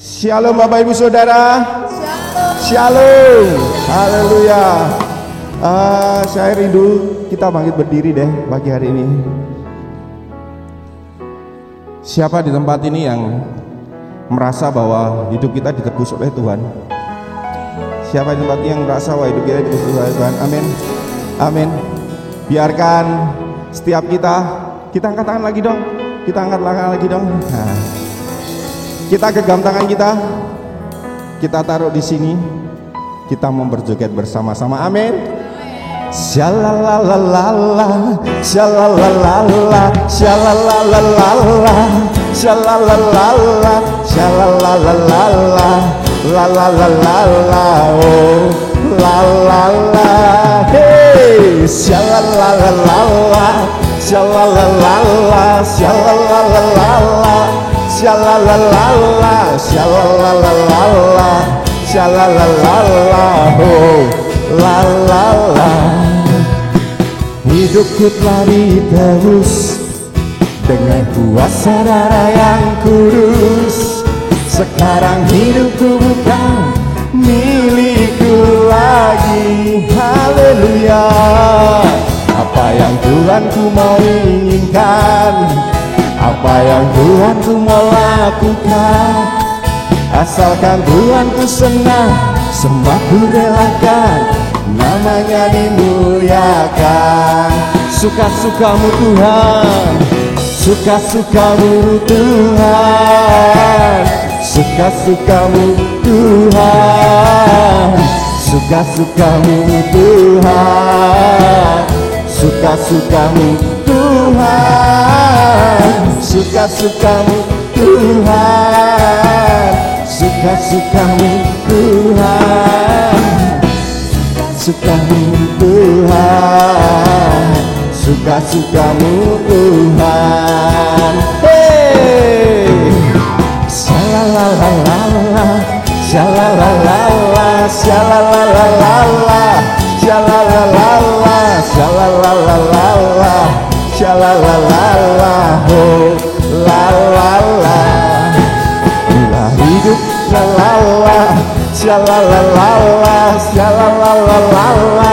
Shalom Bapak Ibu Saudara. Shalom. Haleluya. Saya rindu kita bangkit berdiri deh pagi hari ini. Siapa di tempat ini yang merasa bahwa hidup kita ditebus oleh Tuhan? Siapa di tempat ini yang merasa bahwa hidup kita ditebus oleh Tuhan? Amin. Amin. Biarkan setiap kita angkat tangan lagi dong. Kita angkat tangan lagi dong. Nah, kita genggam tangan kita taruh di sini, kita mau berjoget bersama-sama. Amin. Shalalalala, shalalalala, shalalalala, shalalalala, shalalalala, la la la la la, oh la la la, hey, shalalalala, shalalalala, shalalalala, shalalalala, shalalalala, shalalalala, oh la la la. Hidupku telah ditebus dengan kuasa darah yang kudus. Sekarang hidupku bukan milikku lagi. Haleluya. Apa yang Tuhanku mau inginkan, apa yang Tuhanku mau lakukan, asalkan Tuhanku senang, sembahku relakan, namanya dimuliakan. Suka-sukamu Tuhan, suka-sukamu Tuhan, suka-sukamu Tuhan, suka-sukamu Tuhan, suka-sukamu Tuhan, suka-sukamu Tuhan, suka-sukamu Tuhan, suka-sukamu Tuhan, suka-sukamu Tuhan. Hey, shalalalala, shalalalala, shalalalala, shalalalala, shalalalala, shalalalala, oh la la la. Bila hidup la la la, shalalalala, shalalalala,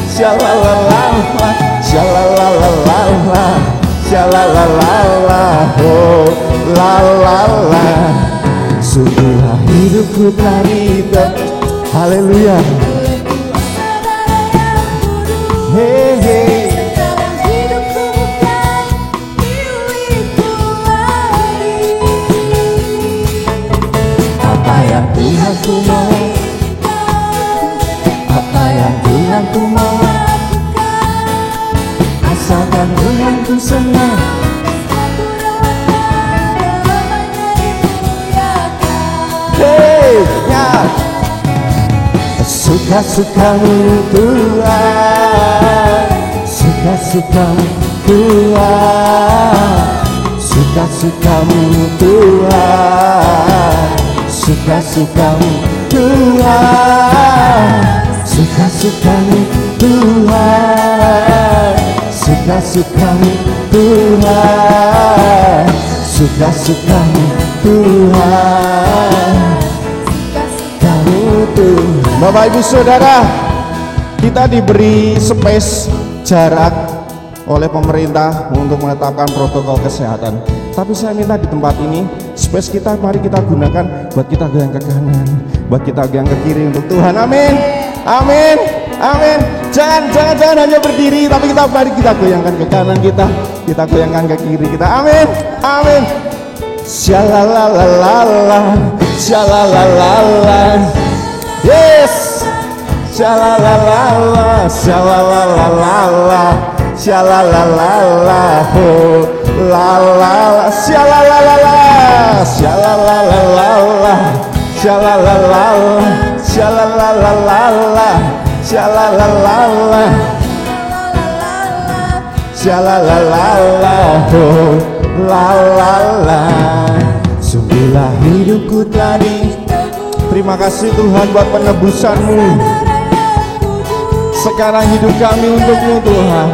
shalalalala, shalalalala, shalalalala, oh la la la. Sungguhlah hidupku telah ditebus. Haleluya. Hey, hey. Apa yang Tuhanku mau, apa yang Tuhanku mau, asalkan Tuhanku senang, hey, ya. Suka-sukamu Tuhan, suka-sukamu Tuhan, suka-sukamu Tuhan, suka-sukamu Tuhan, suka-sukamu Tuhan, suka-sukamu Tuhan, suka-sukamu Tuhan, kamu Tuhan. Bapak Ibu Saudara, kita diberi space jarak oleh pemerintah untuk menetapkan protokol kesehatan. Tapi saya minta di tempat ini space kita mari kita gunakan buat kita goyang ke kanan, buat kita goyang ke kiri untuk Tuhan. Amin. Amin. Amin. Jangan hanya berdiri, tapi mari kita goyangkan ke kanan kita goyangkan ke kiri kita. Amin. Amin. Shalalalala, shalalalala. Yes. Shalalalala, shalalalala, shalalalala, oh la la, shalalalala, shalalalala, shalalalala, shalalalala, shalalalala, shalalalala, oh la la la. Sungguhlah hidupku tadi. Terima kasih Tuhan buat penebusan-Mu. Sekarang hidup kami untuk-Mu Tuhan,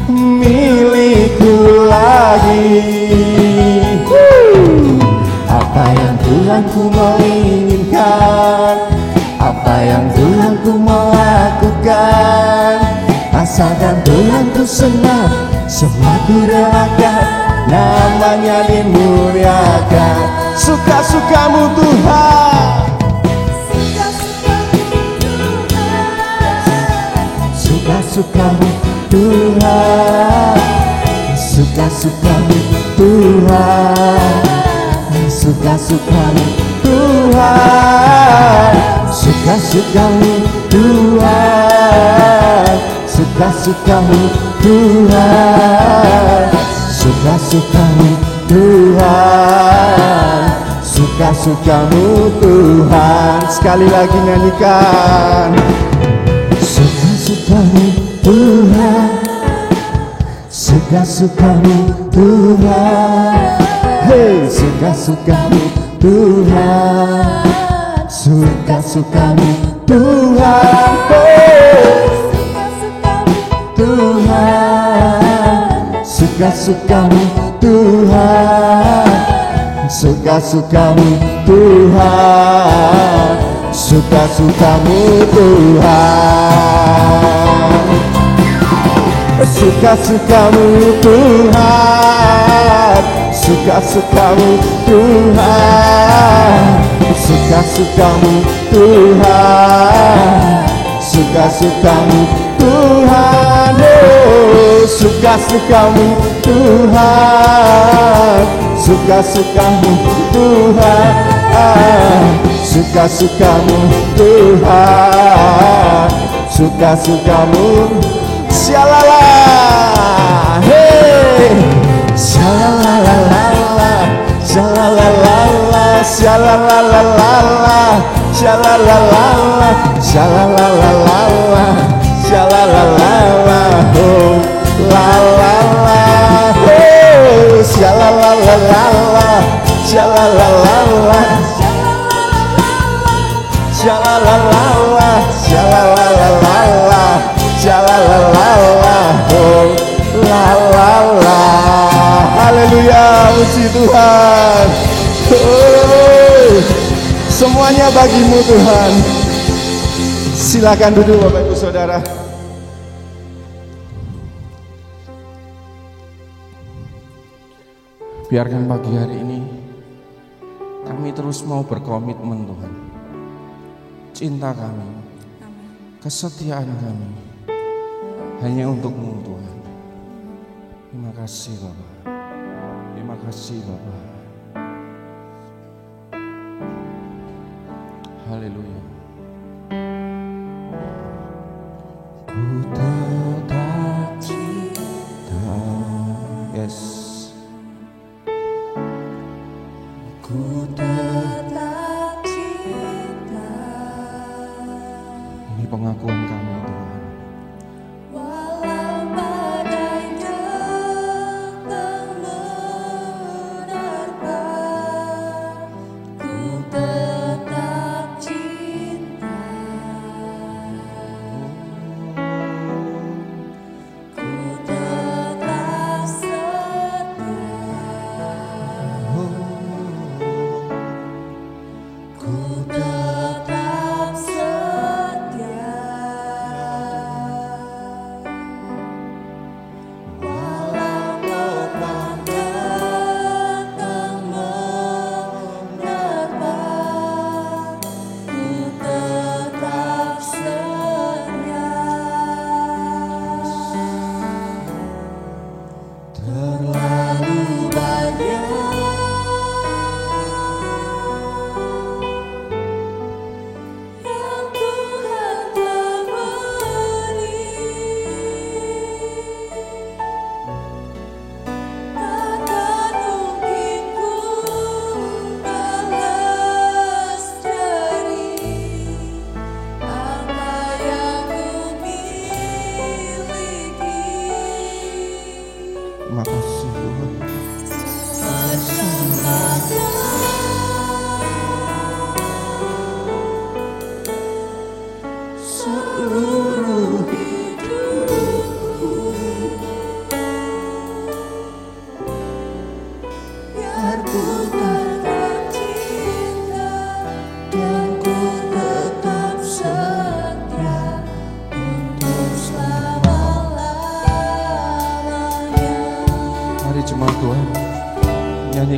milikku lagi. Apa yang Tuhan Tuhan ku menginginkan, apa yang Tuhan ku mau lakukan, asalkan Tuhan ku senang, semua ku relakan, namanya dimuliakan. Suka-sukamu Tuhan, suka-sukamu Tuhan, suka-sukamu Tuhan, suka-sukamu Tuhan, suka-sukamu Tuhan, suka-sukamu Tuhan, suka-sukamu Tuhan, suka-sukamu Tuhan. Sekali lagi nyanyikan. Suka-sukamu Tuhan, suka-sukamu Tuhan, hey, suka-sukamu Tuhan, suka-sukamu Tuhan, hey, Tuhan, suka-sukamu Tuhan, suka-sukamu Tuhan, suka-sukamu Tuhan, suka-sukamu Tuhan, suka-sukamu Tuhan, suka-sukamu Tuhan, suka-sukamu Tuhan, oh, suka-sukamu Tuhan, suka-sukamu Tuhan, suka-sukamu Tuhan, suka-sukamu. Shalala, hey, shalala, shalala, shalala, shalala, shalala, shalala, oh, la la la, oh, shalala, shalala, shalala, shalala, shalala, oh, la la la. Haleluya, puji Tuhan. Oh, semuanya bagimu Tuhan. Silakan duduk Bapak Ibu Saudara. Biarkan pagi hari ini kami terus mau berkomitmen Tuhan. Cinta kami, kesetiaan kami hanya untuk-Mu Tuhan. Terima kasih Bapak. Terima kasih Bapak. Haleluya. Ku tetap cinta. Yes. Ku tetap cinta. Ini pengakuan kami Tuhan. Walau badai datang menerpa, ku tetap cinta. Ku tetap setia. Ku tetap setia.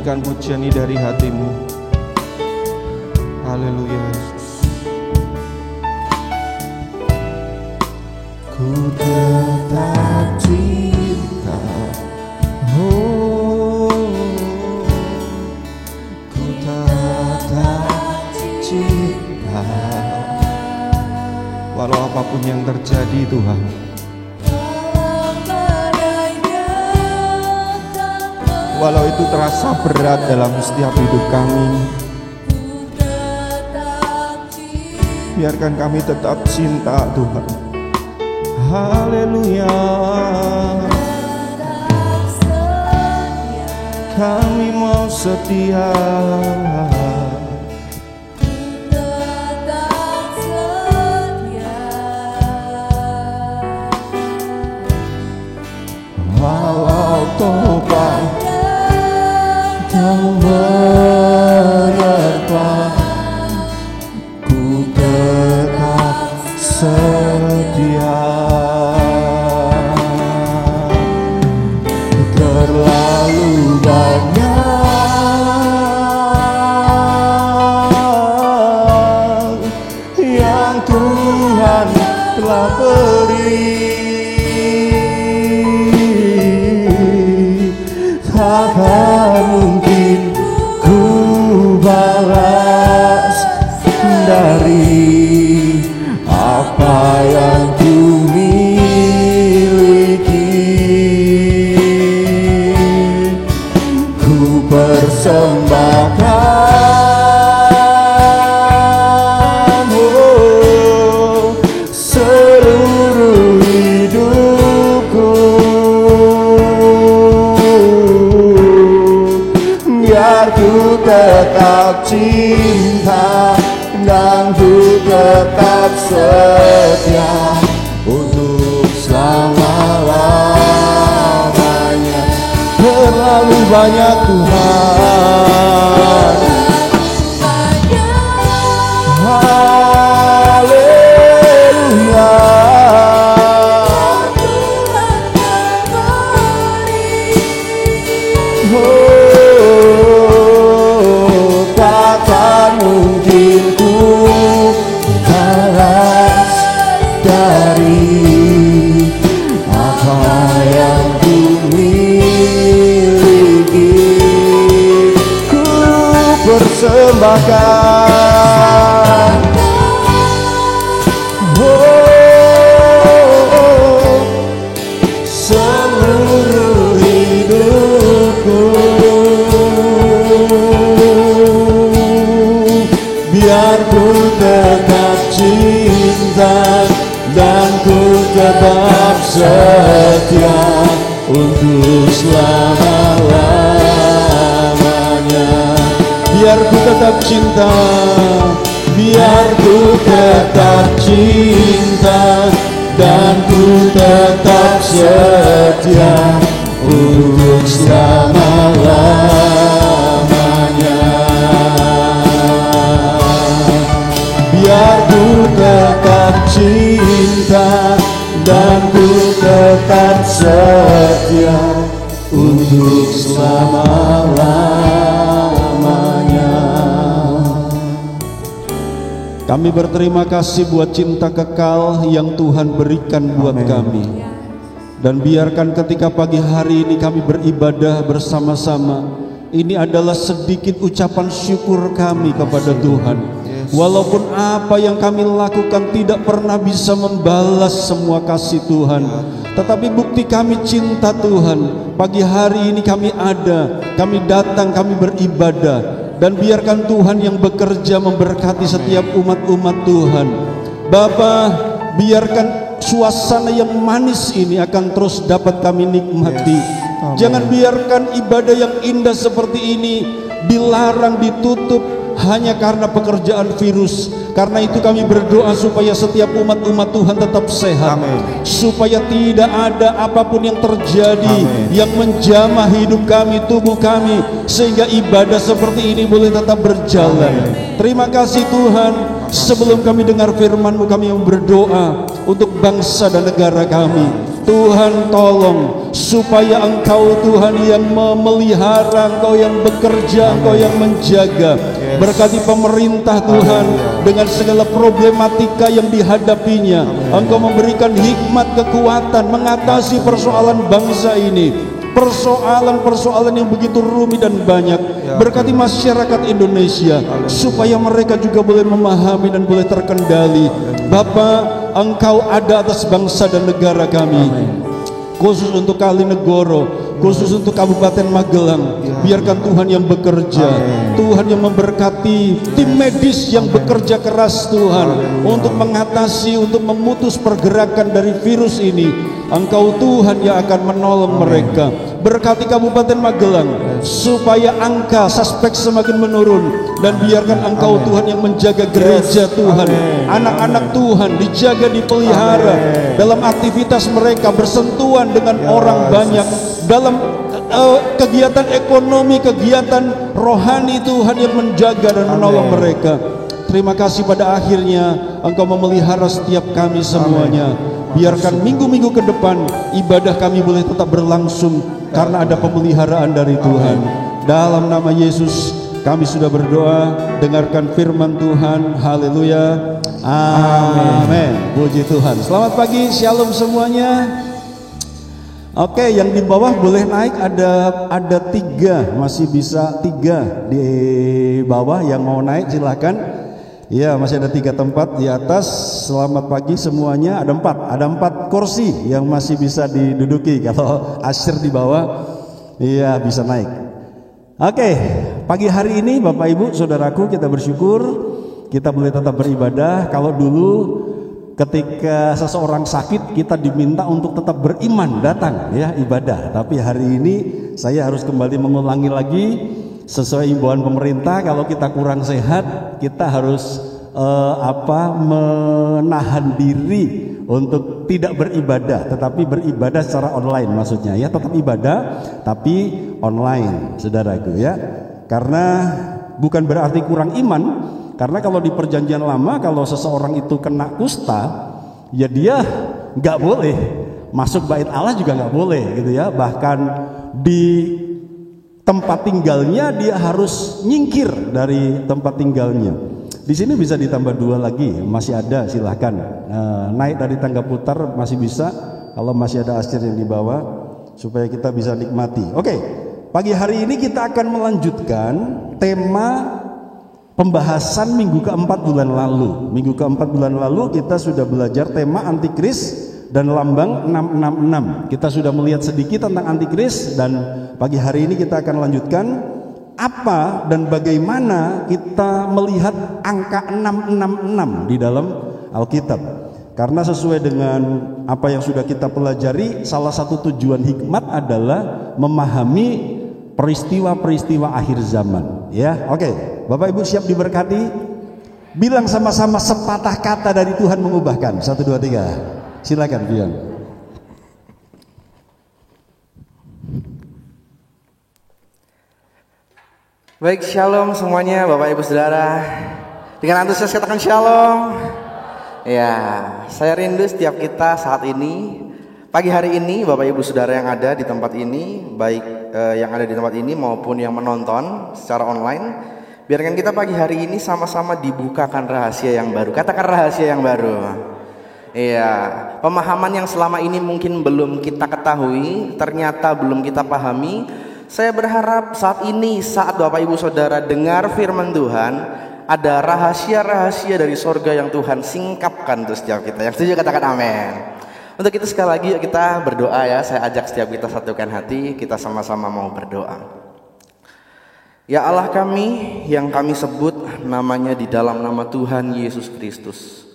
nyanyikan pujian ini dari hatimu. Haleluya Yesus. Ku tetap cinta, oh, ku tetap cinta. Walau apapun yang terjadi Tuhan, walau itu terasa berat dalam setiap hidup kami, biarkan kami tetap cinta Tuhan. Haleluya. Kami mau setia, walau topan tak menerpa, ku tetap setia. Terlalu banyak yang Tuhan telah beri, takkan mungkin ku balas dari apa yang ku miliki. Ku persembahkan seluruh hidupku, biar ku tetap cinta dan ku tetap setia untuk selama-lamanya. Terlalu banyak Tuhan, haleluya. Oh, takkan mungkin ku balas dari apa yang ku miliki. Ku persembahkan seluruh hidupku, biar ku tetap cinta dan ku tetap setia untuk selama-lamanya. Biar ku tetap cinta, biar ku tetap cinta dan ku tetap setia untuk selama-lamanya. Biar ku tetap cinta dan ku tetap setia untuk selama-lamanya. Kami berterima kasih buat cinta kekal yang Tuhan berikan buat kami. Dan biarkan ketika pagi hari ini kami beribadah bersama-sama, ini adalah sedikit ucapan syukur kami kepada Tuhan. Walaupun apa yang kami lakukan tidak pernah bisa membalas semua kasih Tuhan, tetapi bukti kami cinta Tuhan. Pagi hari ini kami ada, kami datang, kami beribadah. Dan biarkan Tuhan yang bekerja memberkati setiap umat-umat Tuhan. Bapa, biarkan suasana yang manis ini akan terus dapat kami nikmati. Jangan biarkan ibadah yang indah seperti ini dilarang, ditutup hanya karena pekerjaan virus. Karena itu kami berdoa supaya setiap umat-umat Tuhan tetap sehat. Supaya tidak ada apapun yang terjadi yang menjamah hidup kami, tubuh kami, sehingga ibadah seperti ini boleh tetap berjalan. Terima kasih Tuhan. Sebelum kami dengar firman-Mu, kami berdoa untuk bangsa dan negara kami. Tuhan tolong supaya Engkau Tuhan yang memelihara, Engkau yang bekerja, Engkau yang menjaga. Berkati pemerintah Tuhan dengan segala problematika yang dihadapinya. Engkau memberikan hikmat, kekuatan mengatasi persoalan bangsa ini, persoalan-persoalan yang begitu rumit dan banyak. Berkati masyarakat Indonesia supaya mereka juga boleh memahami dan boleh terkendali. Bapa, Engkau ada atas bangsa dan negara kami, khusus untuk Kalinegoro, khusus untuk Kabupaten Magelang. Biarkan Tuhan yang bekerja, Tuhan yang memberkati tim medis yang bekerja keras Tuhan untuk mengatasi, untuk memutus pergerakan dari virus ini. Engkau Tuhan yang akan menolong mereka. Berkati Kabupaten Magelang supaya angka suspek semakin menurun, dan biarkan Engkau Tuhan yang menjaga gereja Tuhan, anak-anak Tuhan dijaga, dipelihara dalam aktivitas mereka, bersentuhan dengan orang banyak, dalam kegiatan ekonomi, kegiatan rohani. Tuhan yang menjaga dan menolong mereka. Terima kasih pada akhirnya Engkau memelihara setiap kami semuanya. Biarkan minggu-minggu ke depan ibadah kami boleh tetap berlangsung karena ada pemeliharaan dari Tuhan. Dalam nama Yesus kami sudah berdoa. Dengarkan firman Tuhan. Haleluya. Amin. Puji Tuhan. Selamat pagi, shalom semuanya. Oke, yang di bawah boleh naik, ada 3, masih bisa 3 di bawah. Yang mau naik silakan. Ya, masih ada 3 tempat di atas. Selamat pagi semuanya. Ada 4 kursi yang masih bisa diduduki. Kalau Asyir di bawah, iya bisa naik. Oke, pagi hari ini Bapak Ibu Saudaraku, kita bersyukur kita boleh tetap beribadah. Kalau dulu ketika seseorang sakit kita diminta untuk tetap beriman datang ya ibadah. Tapi hari ini saya harus kembali mengulangi lagi sesuai imbauan pemerintah. Kalau kita kurang sehat, kita harus menahan diri untuk tidak beribadah, tetapi beribadah secara online, maksudnya ya tetap ibadah tapi online, saudaraku ya. Karena bukan berarti kurang iman, karena kalau di perjanjian lama kalau seseorang itu kena kusta, ya dia nggak boleh masuk bait Allah, juga nggak boleh gitu ya. Bahkan di tempat tinggalnya dia harus nyingkir dari tempat tinggalnya. Di sini bisa ditambah 2 lagi, masih ada, silahkan naik dari tangga putar, masih bisa. Kalau masih ada Asyir yang di bawah, supaya kita bisa nikmati. Oke, pagi hari ini kita akan melanjutkan tema pembahasan minggu keempat bulan lalu. Minggu keempat bulan lalu kita sudah belajar tema antikris dan lambang 666. Kita sudah melihat sedikit tentang antikris, dan pagi hari ini kita akan lanjutkan apa dan bagaimana kita melihat angka 666 di dalam Alkitab. Karena sesuai dengan apa yang sudah kita pelajari, salah satu tujuan hikmat adalah memahami peristiwa-peristiwa akhir zaman. Ya, oke. Bapak Ibu siap diberkati? Bilang sama-sama sepatah kata dari Tuhan mengubahkan. 1, 2, 3. Silakan Bion. Baik, shalom semuanya Bapak Ibu Saudara. Dengan antusias katakan shalom. Ya, saya rindu setiap kita saat ini, pagi hari ini Bapak Ibu Saudara yang ada di tempat ini, baik yang ada di tempat ini maupun yang menonton secara online. Biarkan kita pagi hari ini sama-sama dibukakan rahasia yang baru. Katakan rahasia yang baru. Iya, pemahaman yang selama ini mungkin belum kita ketahui, ternyata belum kita pahami. Saya berharap saat ini, saat Bapak Ibu Saudara dengar firman Tuhan, ada rahasia-rahasia dari sorga yang Tuhan singkapkan untuk setiap kita. Yang setuju katakan amin. Untuk itu sekali lagi kita berdoa ya. Saya ajak setiap kita satukan hati, kita sama-sama mau berdoa. Ya Allah kami yang kami sebut namanya di dalam nama Tuhan Yesus Kristus.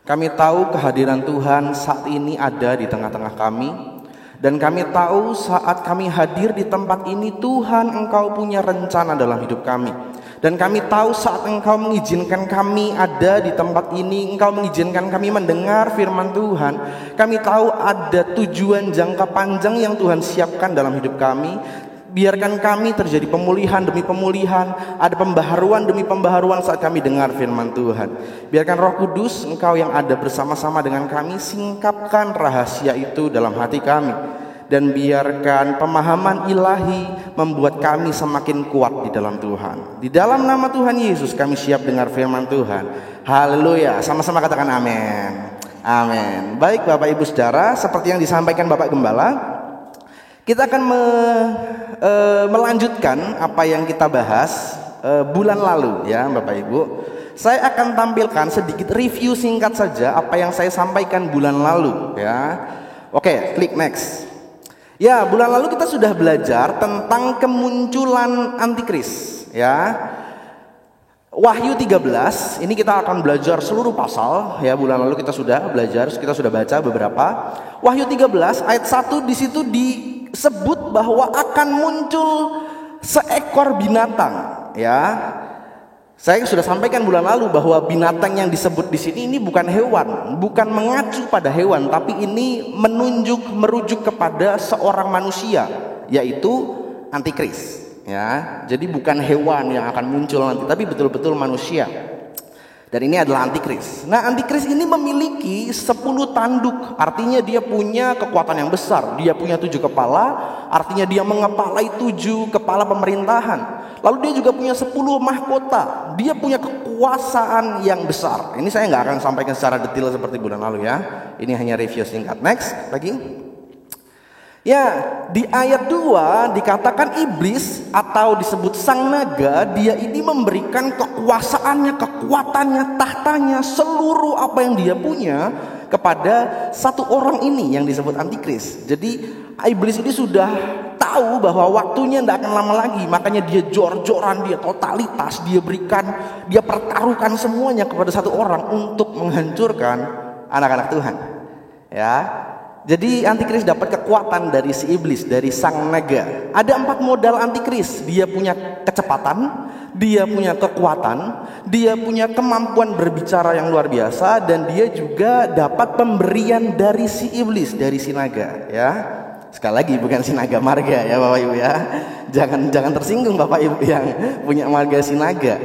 Kami tahu kehadiran Tuhan saat ini ada di tengah-tengah kami. Dan kami tahu saat kami hadir di tempat ini, Tuhan Engkau punya rencana dalam hidup kami. Dan kami tahu saat Engkau mengizinkan kami ada di tempat ini, Engkau mengizinkan kami mendengar firman Tuhan. Kami tahu ada tujuan jangka panjang yang Tuhan siapkan dalam hidup kami. Biarkan kami terjadi pemulihan demi pemulihan, ada pembaharuan demi pembaharuan saat kami dengar firman Tuhan. Biarkan Roh Kudus, Engkau yang ada bersama-sama dengan kami, singkapkan rahasia itu dalam hati kami. Dan biarkan pemahaman ilahi membuat kami semakin kuat di dalam Tuhan. Di dalam nama Tuhan Yesus kami siap dengar firman Tuhan. Haleluya, sama-sama katakan amin. Amin. Baik Bapak Ibu Saudara, seperti yang disampaikan Bapak Gembala, kita akan melanjutkan apa yang kita bahas bulan lalu ya Bapak Ibu. Saya akan tampilkan sedikit review singkat saja apa yang saya sampaikan bulan lalu ya. Oke, klik next. Ya, bulan lalu kita sudah belajar tentang kemunculan antikris ya. Wahyu 13, ini kita akan belajar seluruh pasal ya. Bulan lalu kita sudah belajar, kita sudah baca beberapa. Wahyu 13 ayat 1 di situ disebut bahwa akan muncul seekor binatang ya. Saya sudah sampaikan bulan lalu bahwa binatang yang disebut di sini ini bukan hewan, bukan mengacu pada hewan, tapi ini merujuk kepada seorang manusia, yaitu antikris ya. Jadi bukan hewan yang akan muncul nanti, tapi betul-betul manusia. Dan ini adalah antikris. Nah, antikris ini memiliki 10 tanduk. Artinya dia punya kekuatan yang besar. Dia punya 7 kepala. Artinya dia mengepalai 7 kepala pemerintahan. Lalu dia juga punya 10 mahkota. Dia punya kekuasaan yang besar. Ini saya nggak akan sampaikan secara detail seperti bulan lalu ya. Ini hanya review singkat. Next, lagi. Ya, di ayat 2 dikatakan iblis atau disebut sang naga, dia ini memberikan kekuasaannya, kekuatannya, tahtanya, seluruh apa yang dia punya kepada satu orang ini yang disebut antikris. Jadi iblis ini sudah tahu bahwa waktunya tidak akan lama lagi, makanya dia jor-joran, dia totalitas, dia berikan, dia pertaruhkan semuanya kepada satu orang untuk menghancurkan anak-anak Tuhan. Ya. Jadi antikris dapat kekuatan dari si iblis, dari sang naga. Ada 4 modal antikris. Dia punya kecepatan, dia punya kekuatan, dia punya kemampuan berbicara yang luar biasa, dan dia juga dapat pemberian dari si iblis, dari si naga ya. Sekali lagi bukan si naga marga ya Bapak Ibu ya. Jangan tersinggung Bapak Ibu yang punya marga si naga.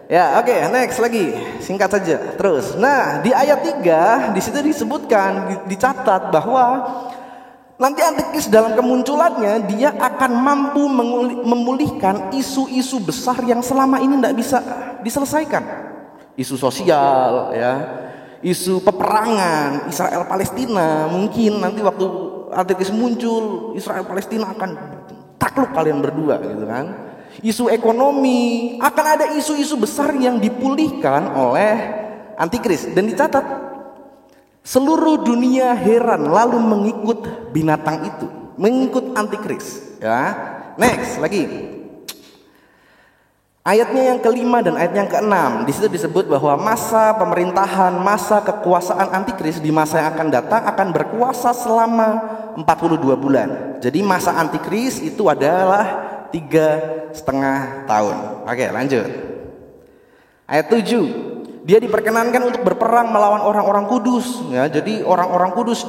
Ya, oke, next lagi. Singkat saja. Terus. Nah, di ayat 3 di situ disebutkan, dicatat bahwa nanti antikris dalam kemunculannya dia akan mampu memulihkan isu-isu besar yang selama ini tidak bisa diselesaikan. Isu sosial ya, isu peperangan Israel Palestina. Mungkin nanti waktu antikris muncul, Israel Palestina akan takluk kalian berdua gitu kan. Isu ekonomi, akan ada isu-isu besar yang dipulihkan oleh antikris. Dan dicatat seluruh dunia heran lalu mengikut binatang itu, mengikut antikris ya. Next lagi. Ayatnya yang kelima dan ayat yang keenam, di situ disebut bahwa masa pemerintahan, masa kekuasaan antikris di masa yang akan datang akan berkuasa selama 42 bulan. Jadi masa antikris itu adalah 3,5 tahun. Oke, lanjut. Ayat 7. Dia diperkenankan untuk berperang melawan orang-orang kudus ya. Jadi orang-orang kudus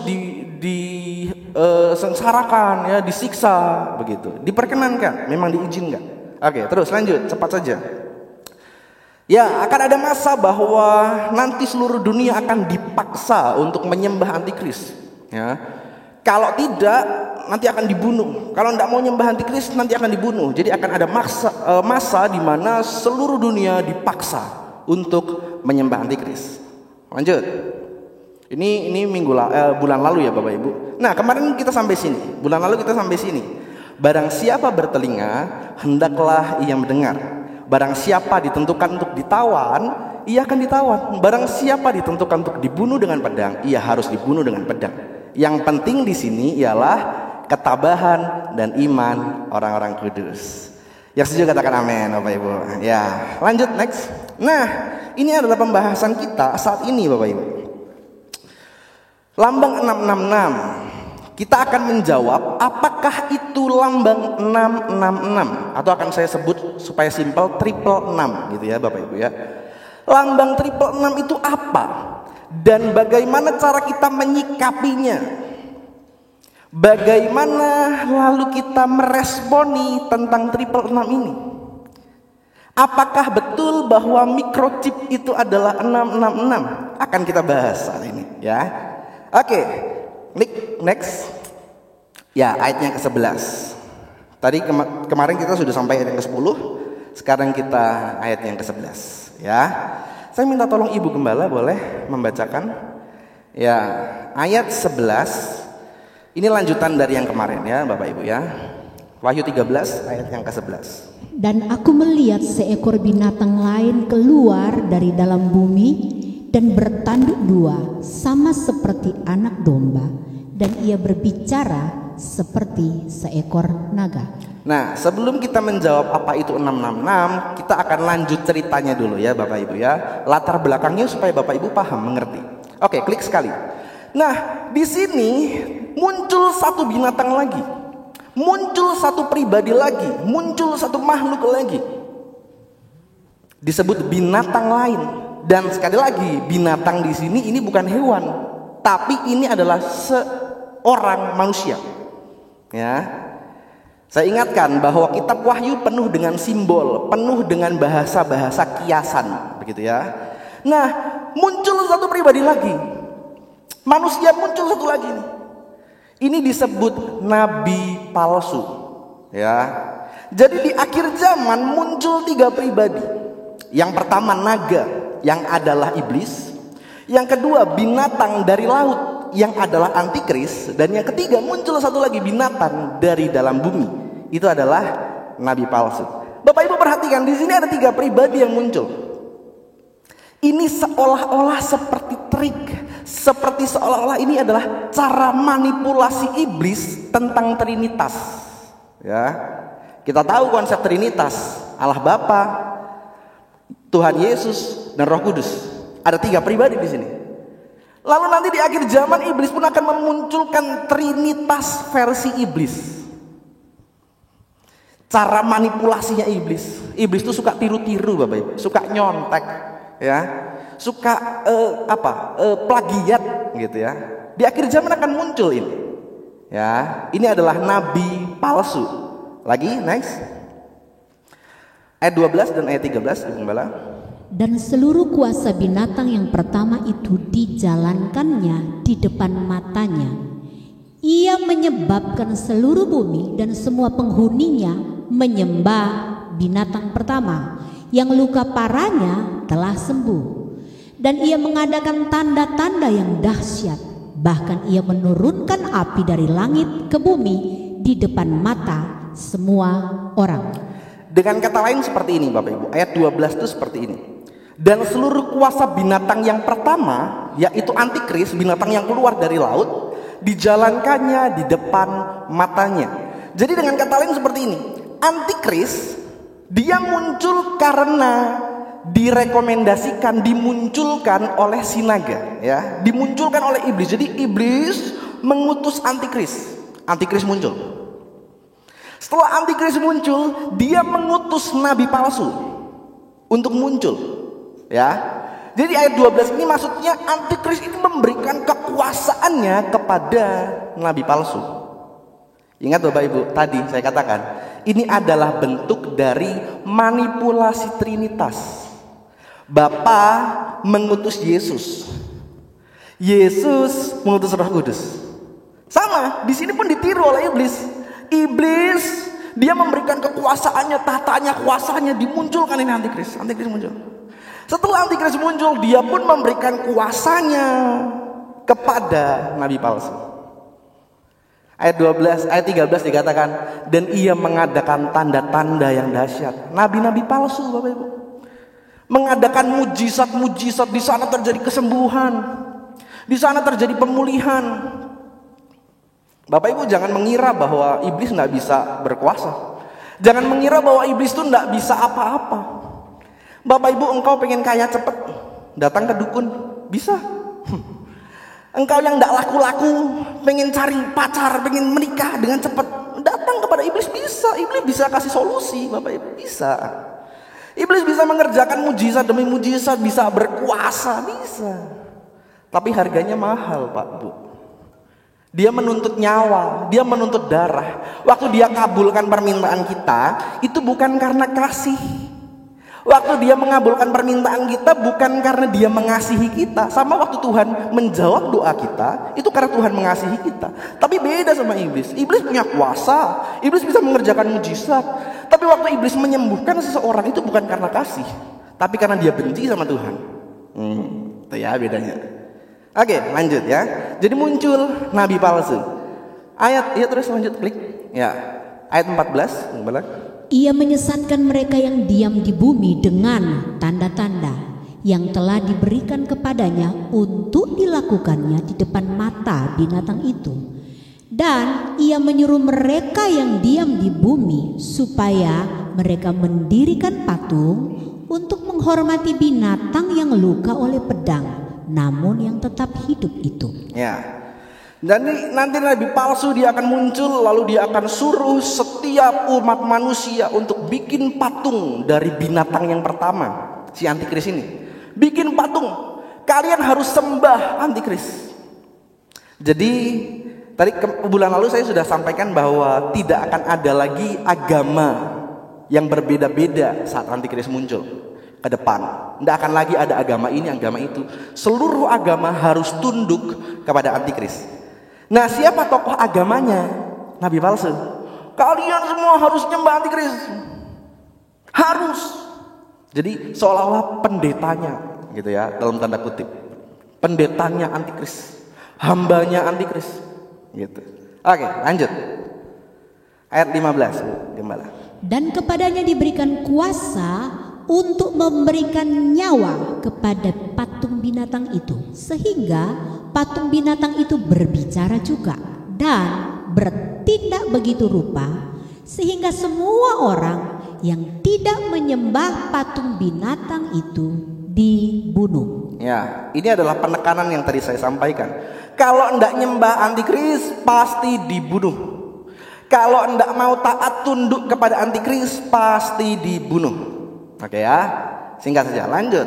disengsarakan ya, disiksa begitu. Diperkenankan, memang diizinkan. Oke, terus lanjut, cepat saja. Ya, akan ada masa bahwa nanti seluruh dunia akan dipaksa untuk menyembah antikris ya. Kalau tidak, nanti akan dibunuh. Kalau tidak mau nyembah antikris, nanti akan dibunuh. Jadi akan ada masa di mana seluruh dunia dipaksa untuk menyembah antikris. Lanjut. Ini bulan lalu ya Bapak Ibu. Nah, kemarin kita sampai sini. Bulan lalu kita sampai sini. Barang siapa bertelinga, hendaklah ia mendengar. Barang siapa ditentukan untuk ditawan, ia akan ditawan. Barang siapa ditentukan untuk dibunuh dengan pedang, ia harus dibunuh dengan pedang. Yang penting di sini ialah ketabahan dan iman orang-orang kudus. Yang setuju katakan amin Bapak Ibu. Ya, lanjut next. Nah, ini adalah pembahasan kita saat ini Bapak Ibu. Lambang 666. Kita akan menjawab apakah itu lambang 666, atau akan saya sebut supaya simpel 666 gitu ya Bapak Ibu ya. Lambang 666 itu apa? Dan bagaimana cara kita menyikapinya? Bagaimana lalu kita meresponi tentang 666 ini? Apakah betul bahwa microchip itu adalah 666? Akan kita bahas saat ini ya. Oke, next. Ya, ayatnya ke-11. Tadi kemarin kita sudah sampai ayat yang ke-10. Sekarang kita ayat yang ke-11 ya. Saya minta tolong Ibu Gembala boleh membacakan ya ayat 11. Ini lanjutan dari yang kemarin ya Bapak Ibu ya. Wahyu 13 ayat yang ke-11. Dan aku melihat seekor binatang lain keluar dari dalam bumi dan bertanduk dua sama seperti anak domba, dan ia berbicara seperti seekor naga. Nah, sebelum kita menjawab apa itu 666, kita akan lanjut ceritanya dulu ya Bapak Ibu ya. Latar belakangnya supaya Bapak Ibu paham, mengerti. Oke, klik sekali. Nah, di sini muncul satu binatang lagi. Muncul satu pribadi lagi, muncul satu makhluk lagi. Disebut binatang lain. Dan sekali lagi, binatang di sini ini bukan hewan, tapi ini adalah seorang manusia. Ya. Saya ingatkan bahwa kitab Wahyu penuh dengan simbol, penuh dengan bahasa-bahasa kiasan, begitu ya. Nah, muncul satu pribadi lagi. Manusia muncul satu lagi nih. Ini disebut nabi palsu, ya. Jadi di akhir zaman muncul 3 pribadi. Yang pertama naga, yang adalah iblis. Yang kedua binatang dari laut, yang adalah antikris. Dan yang ketiga muncul satu lagi binatang dari dalam bumi. Itu adalah nabi palsu. Bapak Ibu perhatikan, di sini ada 3 pribadi yang muncul. Ini seolah-olah seperti trik, seperti seolah-olah ini adalah cara manipulasi iblis tentang Trinitas. Ya, kita tahu konsep Trinitas, Allah Bapa, Tuhan Yesus, dan Roh Kudus. Ada 3 pribadi di sini. Lalu nanti di akhir zaman iblis pun akan memunculkan Trinitas versi iblis. Cara manipulasinya iblis. Iblis itu suka tiru-tiru Bapak Ibu, suka nyontek, ya, suka plagiat gitu ya. Di akhir zaman akan muncul ini. Ya, ini adalah nabi palsu. Lagi next. Ayat 12 dan ayat 13 Ibu Gembala. Dan seluruh kuasa binatang yang pertama itu dijalankannya di depan matanya. Ia menyebabkan seluruh bumi dan semua penghuninya menyembah binatang pertama yang luka parahnya telah sembuh. Dan ia mengadakan tanda-tanda yang dahsyat. Bahkan ia menurunkan api dari langit ke bumi di depan mata semua orang. Dengan kata lain seperti ini Bapak Ibu. Ayat 12 itu seperti ini. Dan seluruh kuasa binatang yang pertama, yaitu antikris, binatang yang keluar dari laut, dijalankannya di depan matanya. Jadi dengan kata lain seperti ini, antikris dia muncul karena direkomendasikan, dimunculkan oleh si naga, ya, dimunculkan oleh iblis. Jadi iblis mengutus antikris. Antikris muncul. Setelah antikris muncul, dia mengutus nabi palsu untuk muncul. Ya. Jadi ayat 12 ini maksudnya antikris ini memberikan kekuasaannya kepada nabi palsu. Ingat Bapak Ibu, tadi saya katakan ini adalah bentuk dari manipulasi Trinitas. Bapa mengutus Yesus, Yesus mengutus Roh Kudus. Sama, di sini pun ditiru oleh iblis. Iblis dia memberikan kekuasaannya, tahtanya, kuasanya, dimunculkan ini antikris. Antikris muncul. Setelah antikris muncul, dia pun memberikan kuasanya kepada nabi palsu. Ayat 13 dikatakan, dan ia mengadakan tanda-tanda yang dahsyat. Nabi-nabi palsu Bapak Ibu mengadakan mujizat-mujizat. Di sana terjadi kesembuhan, di sana terjadi pemulihan. Bapak Ibu jangan mengira bahwa iblis tidak bisa berkuasa. Jangan mengira bahwa iblis itu tidak bisa apa-apa. Bapak Ibu, engkau pengen kaya cepat, datang ke dukun, bisa. Engkau yang tidak laku-laku, pengen cari pacar, pengen menikah dengan cepat, datang kepada iblis, bisa. Iblis bisa kasih solusi, Bapak Ibu, bisa. Iblis bisa mengerjakan mujizat demi mujizat, bisa berkuasa, bisa. Tapi harganya mahal Pak Bu. Dia menuntut nyawa, dia menuntut darah. Waktu dia kabulkan permintaan kita, itu bukan karena kasih. Waktu dia mengabulkan permintaan kita bukan karena dia mengasihi kita. Sama waktu Tuhan menjawab doa kita, itu karena Tuhan mengasihi kita. Tapi beda sama iblis. Iblis punya kuasa, iblis bisa mengerjakan mujizat. Tapi waktu iblis menyembuhkan seseorang itu bukan karena kasih, tapi karena dia benci sama Tuhan. Itu ya bedanya. Oke, lanjut ya. Jadi muncul nabi palsu. Ayat, ya terus lanjut klik. Ya, ayat 14. Gimana? Ia menyesatkan mereka yang diam di bumi dengan tanda-tanda yang telah diberikan kepadanya untuk dilakukannya di depan mata binatang itu. Dan ia menyuruh mereka yang diam di bumi supaya mereka mendirikan patung untuk menghormati binatang yang luka oleh pedang, namun yang tetap hidup itu. Ya. Dan nanti nabi palsu dia akan muncul, lalu dia akan suruh setiap umat manusia untuk bikin patung dari binatang yang pertama, si antikris ini. Bikin patung, kalian harus sembah antikris. Jadi tadi bulan lalu saya sudah sampaikan bahwa tidak akan ada lagi agama yang berbeda-beda saat antikris muncul ke depan. Tidak akan lagi ada agama ini, agama itu. Seluruh agama harus tunduk kepada antikris. Nah, siapa tokoh agamanya? Nabi palsu. Kalian semua harus nyembah antikris. Harus. Jadi seolah-olah pendetanya gitu ya, dalam tanda kutip. Pendetanya antikris, hambanya antikris gitu. Oke, lanjut. Ayat 15, gimana? Dan kepadanya diberikan kuasa untuk memberikan nyawa kepada patung binatang itu, sehingga patung binatang itu berbicara juga dan bertindak begitu rupa, sehingga semua orang yang tidak menyembah patung binatang itu dibunuh. Ya, ini adalah penekanan yang tadi saya sampaikan. Kalau enggak nyembah antikris pasti dibunuh. Kalau enggak mau taat tunduk kepada antikris pasti dibunuh. Oke ya, singkat saja, lanjut.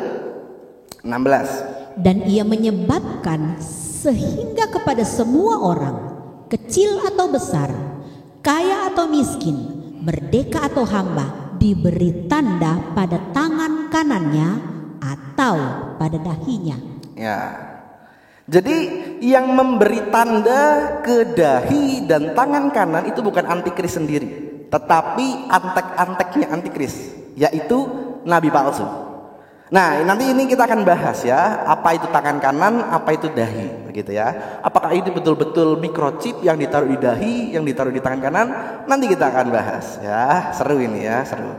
16. Dan ia menyebabkan sehingga kepada semua orang, kecil atau besar, kaya atau miskin, merdeka atau hamba, diberi tanda pada tangan kanannya atau pada dahinya. Ya. Jadi yang memberi tanda ke dahi dan tangan kanan itu bukan antikris sendiri, tetapi antek-anteknya antikris, yaitu nabi palsu. Nah, nanti ini kita akan bahas ya, apa itu tangan kanan, apa itu dahi, begitu ya. Apakah itu betul-betul microchip yang ditaruh di dahi, yang ditaruh di tangan kanan? Nanti kita akan bahas ya. Seru ini ya, seru.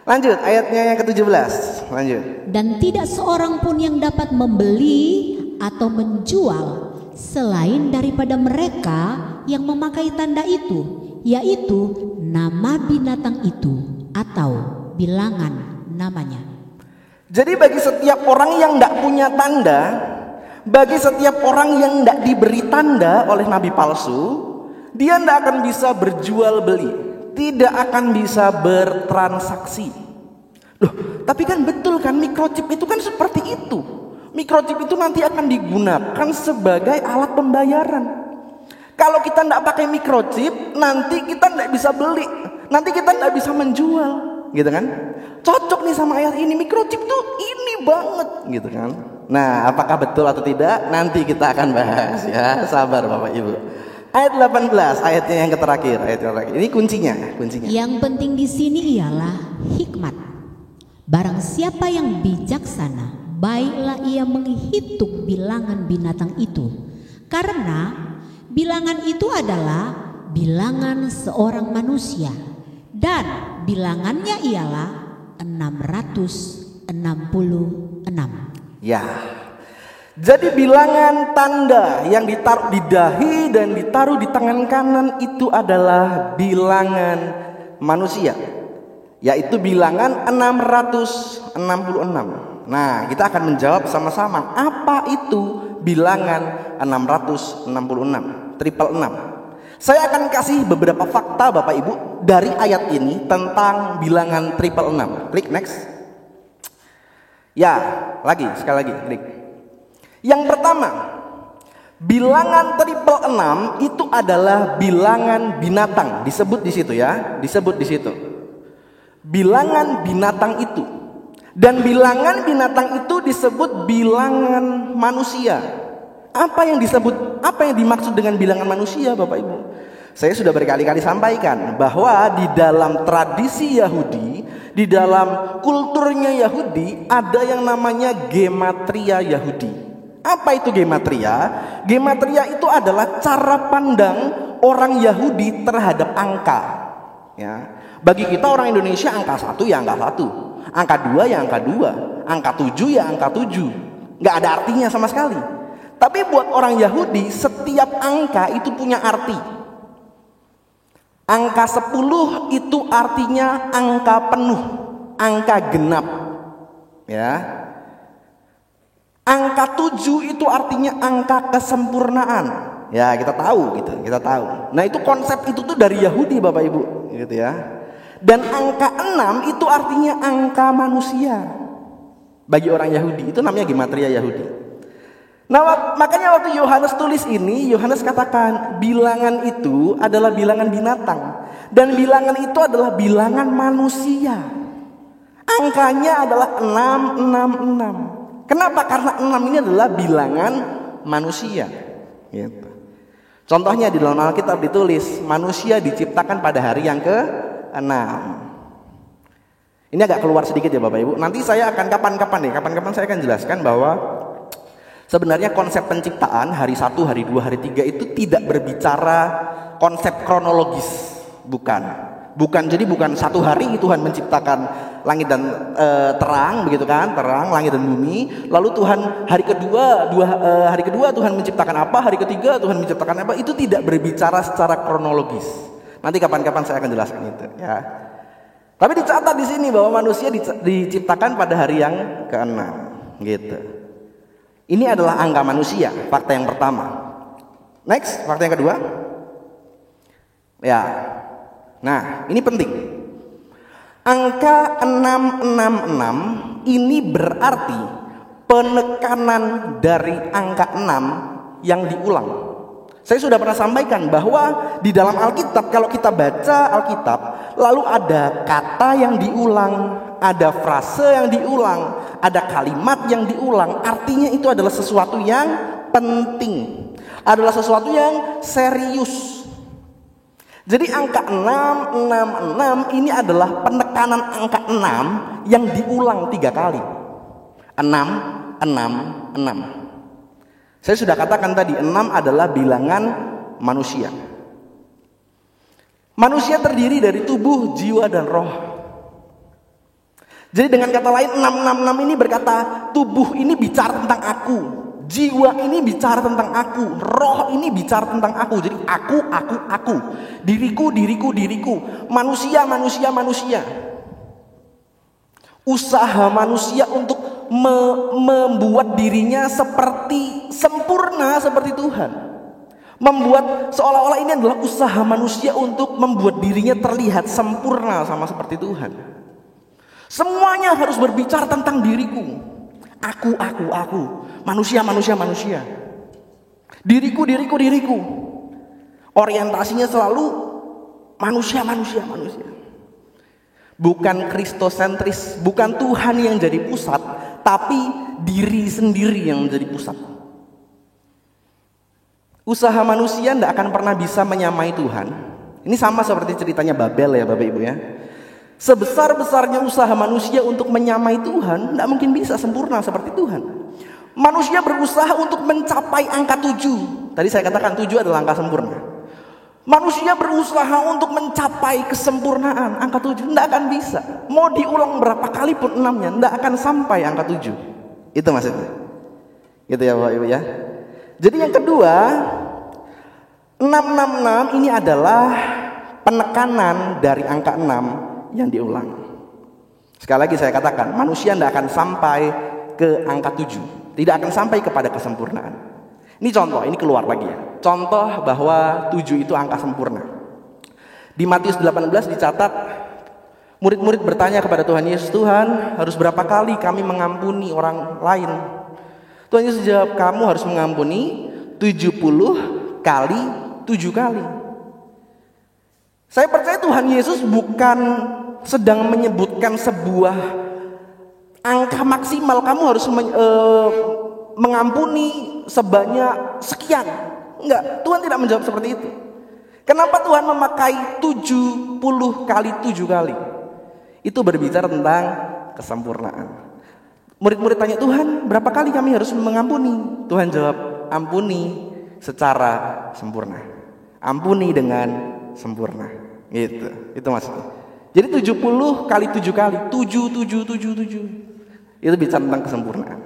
Lanjut, ayatnya yang ke-17. Lanjut. Dan tidak seorang pun yang dapat membeli atau menjual selain daripada mereka yang memakai tanda itu, yaitu nama binatang itu atau bilangan namanya. Jadi bagi setiap orang yang tidak punya tanda, bagi setiap orang yang tidak diberi tanda oleh nabi palsu, dia tidak akan bisa berjual beli, tidak akan bisa bertransaksi. Loh, tapi kan betul kan, microchip itu kan seperti itu. Microchip itu nanti akan digunakan sebagai alat pembayaran. Kalau kita tidak pakai microchip, nanti kita tidak bisa beli, nanti kita tidak bisa menjual, gitu kan? Cocok nih sama ayat ini, microchip tuh ini banget, gitu kan? Nah, apakah betul atau tidak? Nanti kita akan bahas ya. Sabar Bapak Ibu. Ayat 18, ayatnya yang terakhir, Ini kuncinya. Yang penting di sini ialah hikmat. Barang siapa yang bijaksana, baiklah ia menghitung bilangan binatang itu, karena bilangan itu adalah bilangan seorang manusia, dan bilangannya ialah 666. Ya. Jadi bilangan tanda yang ditaruh di dahi dan ditaruh di tangan kanan itu adalah bilangan manusia, yaitu bilangan 666. Nah, kita akan menjawab sama-sama, apa itu bilangan 666, 666. Saya akan kasih beberapa fakta Bapak Ibu dari ayat ini tentang bilangan 666. Klik next. Ya, sekali lagi klik. Yang pertama, Bilangan triple 6 itu adalah bilangan binatang, disebut di situ ya, disebut di situ. Bilangan binatang itu. Dan bilangan binatang itu disebut bilangan manusia. Apa yang dimaksud dengan bilangan manusia, Bapak Ibu? Saya sudah berkali-kali sampaikan bahwa di dalam tradisi Yahudi, di dalam kulturnya Yahudi ada yang namanya gematria Yahudi. Apa itu gematria? Gematria itu adalah cara pandang orang Yahudi terhadap angka. Ya. Bagi kita orang Indonesia angka 1 ya angka 1, angka 2 ya angka 2, angka 7 ya angka 7. Nggak ada artinya sama sekali. Tapi buat orang Yahudi setiap angka itu punya arti. Angka 10 itu artinya angka penuh, angka genap. Ya. Angka 7 itu artinya angka kesempurnaan. Ya, kita tahu gitu, kita tahu. Nah, itu konsep itu tuh dari Yahudi, Bapak Ibu, gitu ya. Dan angka 6 itu artinya angka manusia. Bagi orang Yahudi, itu namanya gematria Yahudi. Nah, makanya waktu Yohanes tulis ini, Yohanes katakan bilangan itu adalah bilangan binatang dan bilangan itu adalah bilangan manusia. Angkanya adalah 666. Kenapa? Karena 6 ini adalah bilangan manusia. Gitu. Contohnya di dalam Alkitab ditulis manusia diciptakan pada hari yang ke-6. Ini agak keluar sedikit ya Bapak Ibu. Nanti saya akan kapan-kapan saya akan jelaskan bahwa sebenarnya konsep penciptaan hari 1, hari 2, hari 3 itu tidak berbicara konsep kronologis, bukan. Jadi bukan satu hari Tuhan menciptakan langit dan terang, begitu kan? Terang, langit dan bumi. Lalu Tuhan hari kedua Tuhan menciptakan apa? Hari ketiga Tuhan menciptakan apa? Itu tidak berbicara secara kronologis. Nanti kapan-kapan saya akan jelaskan itu, ya. Tapi dicatat di sini bahwa manusia diciptakan pada hari yang ke-6, gitu. Ini adalah angka manusia, fakta yang pertama. Next, fakta yang kedua. Ya. Nah, ini penting. Angka 666 ini berarti penekanan dari angka 6 yang diulang. Saya sudah pernah sampaikan bahwa di dalam Alkitab, kalau kita baca Alkitab, lalu ada kata yang diulang, ada frase yang diulang, ada kalimat yang diulang. Artinya itu adalah sesuatu yang penting, adalah sesuatu yang serius. Jadi angka 666 ini adalah penekanan angka 6 yang diulang 3 kali. 6, 6, 6. Saya sudah katakan tadi 6 adalah bilangan manusia. Manusia terdiri dari tubuh, jiwa, dan roh. Jadi dengan kata lain 666 ini berkata tubuh ini bicara tentang aku, jiwa ini bicara tentang aku, roh ini bicara tentang aku. Jadi aku, diriku, manusia. Usaha manusia untuk membuat dirinya seperti sempurna seperti Tuhan. Membuat seolah-olah ini adalah usaha manusia untuk membuat dirinya terlihat sempurna sama seperti Tuhan. Semuanya harus berbicara tentang diriku. Aku. Manusia. Diriku. Orientasinya selalu manusia. Bukan kristosentris, bukan Tuhan yang jadi pusat, tapi diri sendiri yang menjadi pusat. Usaha manusia tidak akan pernah bisa menyamai Tuhan. Ini sama seperti ceritanya Babel ya Bapak Ibu ya. Sebesar-besarnya usaha manusia untuk menyamai Tuhan, tidak mungkin bisa sempurna seperti Tuhan. Manusia berusaha untuk mencapai angka 7. Tadi saya katakan 7 adalah angka sempurna. Manusia berusaha untuk mencapai kesempurnaan. Angka 7 tidak akan bisa. Mau diulang berapa kali pun 6-nya tidak akan sampai angka 7. Itu maksudnya. Gitu ya Bapak Ibu ya. Jadi yang kedua, 666 ini adalah penekanan dari angka 6 yang diulang. Sekali lagi saya katakan, manusia tidak akan sampai ke angka 7. Tidak akan sampai kepada kesempurnaan. Ini contoh, ini keluar lagi ya. Contoh bahwa 7 itu angka sempurna. Di Matius 18 dicatat, murid-murid bertanya kepada Tuhan Yesus, Tuhan, harus berapa kali kami mengampuni orang lain? Tuhan Yesus jawab, kamu harus mengampuni 70 kali 7 kali. Saya percaya Tuhan Yesus bukan sedang menyebutkan sebuah angka maksimal, kamu harus mengampuni sebanyak sekian. Enggak, Tuhan tidak menjawab seperti itu. Kenapa Tuhan memakai 70 kali 7 kali? Itu berbicara tentang kesempurnaan. Murid-murid tanya, Tuhan berapa kali kami harus mengampuni? Tuhan jawab, ampuni secara sempurna. Ampuni dengan sempurna. Gitu, itu maksudnya. Jadi 70 kali 7 kali, 7. Itu bicara tentang kesempurnaan.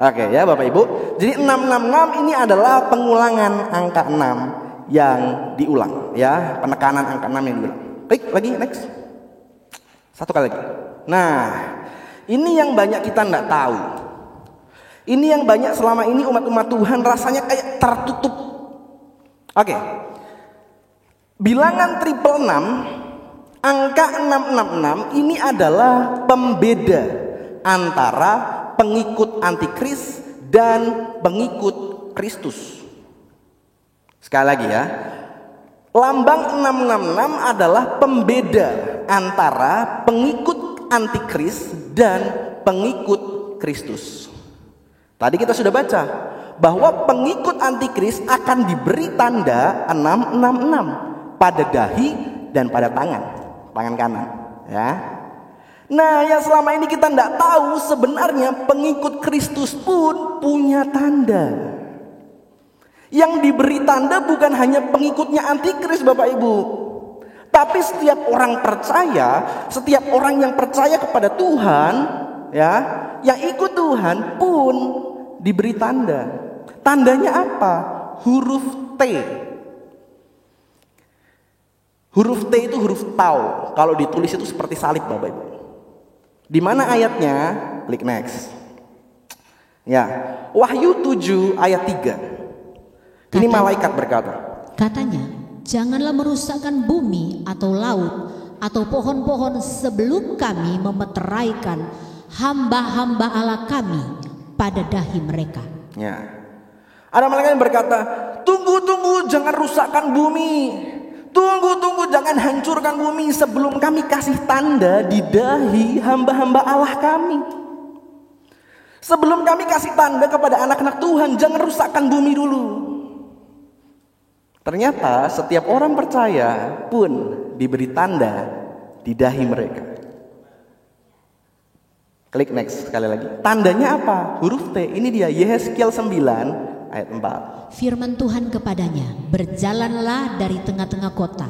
Oke ya Bapak Ibu. Jadi 666 ini adalah pengulangan angka 6 yang diulang ya, penekanan angka 6 yang diulang. Klik lagi, next. Satu kali lagi. Nah, ini yang banyak kita enggak tahu. Ini yang banyak selama ini umat-umat Tuhan rasanya kayak tertutup. Oke. Bilangan 666, angka 666 ini adalah pembeda antara pengikut antikris dan pengikut Kristus. Sekali lagi ya. Lambang 666 adalah pembeda antara pengikut antikris dan pengikut Kristus. Tadi kita sudah baca bahwa pengikut antikris akan diberi tanda 666 pada dahi dan pada tangan kanan ya. Nah, yang selama ini kita tidak tahu sebenarnya pengikut Kristus pun punya tanda. Yang diberi tanda bukan hanya pengikutnya antikris Bapak Ibu, tapi setiap orang percaya, setiap orang yang percaya kepada Tuhan ya, yang ikut Tuhan pun diberi tanda. Tandanya apa? Huruf T. Huruf T itu huruf tau. Kalau ditulis itu seperti salib Bapak Ibu. Di mana ayatnya? Klik next. Ya, Wahyu 7 ayat 3. Ini malaikat berkata. Katanya, janganlah merusakkan bumi atau laut atau pohon-pohon sebelum kami memeteraikan hamba-hamba Allah kami pada dahi mereka. Ya. Ada malaikat yang berkata, tunggu, jangan rusakkan bumi. Tunggu, jangan hancurkan bumi sebelum kami kasih tanda di dahi hamba-hamba Allah kami. Sebelum kami kasih tanda kepada anak-anak Tuhan, jangan rusakkan bumi dulu. Ternyata setiap orang percaya pun diberi tanda di dahi mereka. Klik next sekali lagi. Tandanya apa? Huruf T. Ini dia, Yehezkiel 9 ayat 4. Firman Tuhan kepadanya, berjalanlah dari tengah-tengah kota,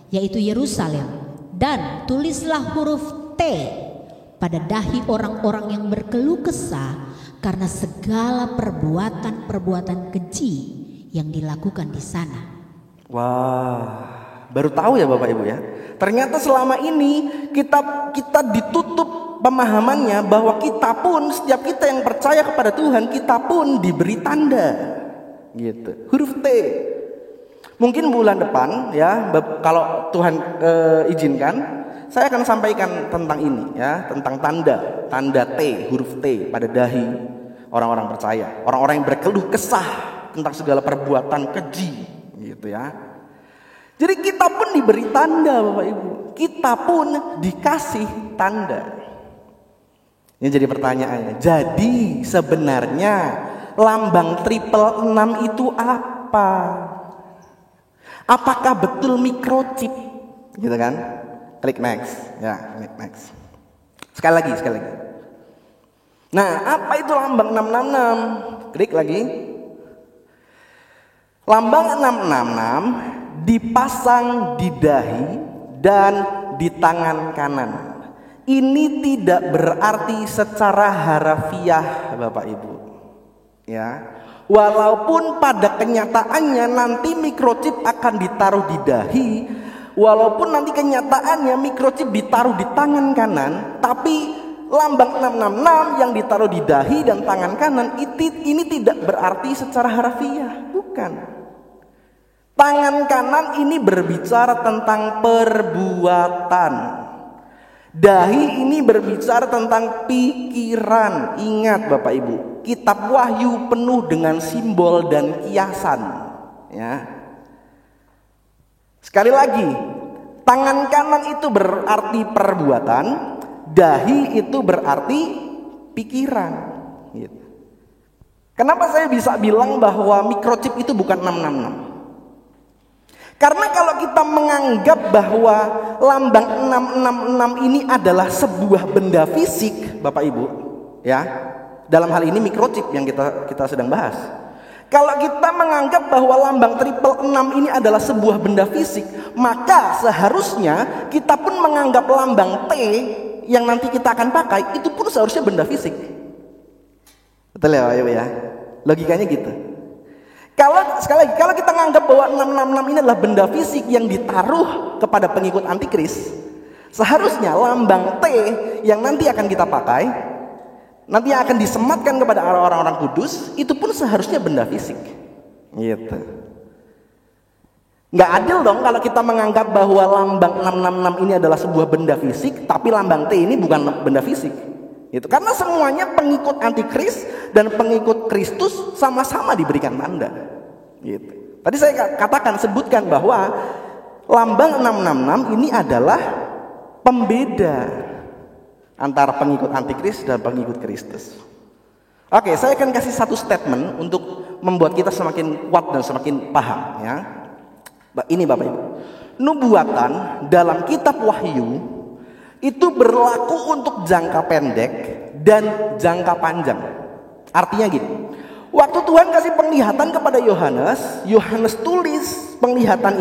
yaitu Yerusalem, dan tulislah huruf T pada dahi orang-orang yang berkeluh kesah karena segala perbuatan-perbuatan keji yang dilakukan di sana. Wah, baru tahu ya Bapak Ibu ya. Ternyata selama ini kita ditutup pemahamannya bahwa kita pun, setiap kita yang percaya kepada Tuhan, kita pun diberi tanda. Gitu. Huruf T. Mungkin bulan depan ya, kalau Tuhan izinkan, saya akan sampaikan tentang ini ya, tentang tanda T, huruf T pada dahi orang-orang percaya, orang-orang yang berkeluh kesah tentang segala perbuatan keji, gitu ya. Jadi kita pun diberi tanda Bapak Ibu, kita pun dikasih tanda. Ini jadi pertanyaannya. Jadi sebenarnya lambang 666 itu apa? Apakah betul microchip? Gitu kan? Klik next. Ya, klik next. Sekali lagi. Nah, apa itu lambang 666? Klik lagi. Lambang 666 dipasang di dahi dan di tangan kanan. Ini tidak berarti secara harafiah Bapak Ibu. Ya, walaupun pada kenyataannya nanti microchip akan ditaruh di dahi, walaupun nanti kenyataannya microchip ditaruh di tangan kanan, tapi lambang 666 yang ditaruh di dahi dan tangan kanan ini tidak berarti secara harafiah, bukan. Tangan kanan ini berbicara tentang perbuatan. Dahi ini berbicara tentang pikiran. Ingat Bapak Ibu, kitab Wahyu penuh dengan simbol dan kiasan, ya. Sekali lagi, tangan kanan itu berarti perbuatan, dahi itu berarti pikiran, gitu. Kenapa saya bisa bilang bahwa microchip itu bukan 666? Karena kalau kita menganggap bahwa lambang 666 ini adalah sebuah benda fisik, Bapak Ibu, ya. Dalam hal ini microchip yang kita sedang bahas. Kalau kita menganggap bahwa lambang 666 ini adalah sebuah benda fisik, maka seharusnya kita pun menganggap lambang T yang nanti kita akan pakai itu pun seharusnya benda fisik. Betul ya Bapak Ibu ya? Logikanya gitu. Sekali lagi, kalau kita menganggap bahwa 666 ini adalah benda fisik yang ditaruh kepada pengikut antikris, seharusnya lambang T yang nanti akan kita pakai, nanti yang akan disematkan kepada orang-orang kudus, itu pun seharusnya benda fisik. Gitu. Nggak adil dong kalau kita menganggap bahwa lambang 666 ini adalah sebuah benda fisik, tapi lambang T ini bukan benda fisik. Gitu. Karena semuanya pengikut antikris dan pengikut Kristus sama-sama diberikan tanda. Gitu. Tadi saya sebutkan bahwa lambang 666 ini adalah pembeda antara pengikut antikris dan pengikut Kristus. Oke, saya akan kasih satu statement untuk membuat kita semakin kuat dan semakin paham, ya. Ini Bapak Ibu, nubuatan dalam kitab Wahyu itu berlaku untuk jangka pendek dan jangka panjang. Artinya gini, waktu Tuhan kasih penglihatan kepada Yohanes, Yohanes tulis penglihatan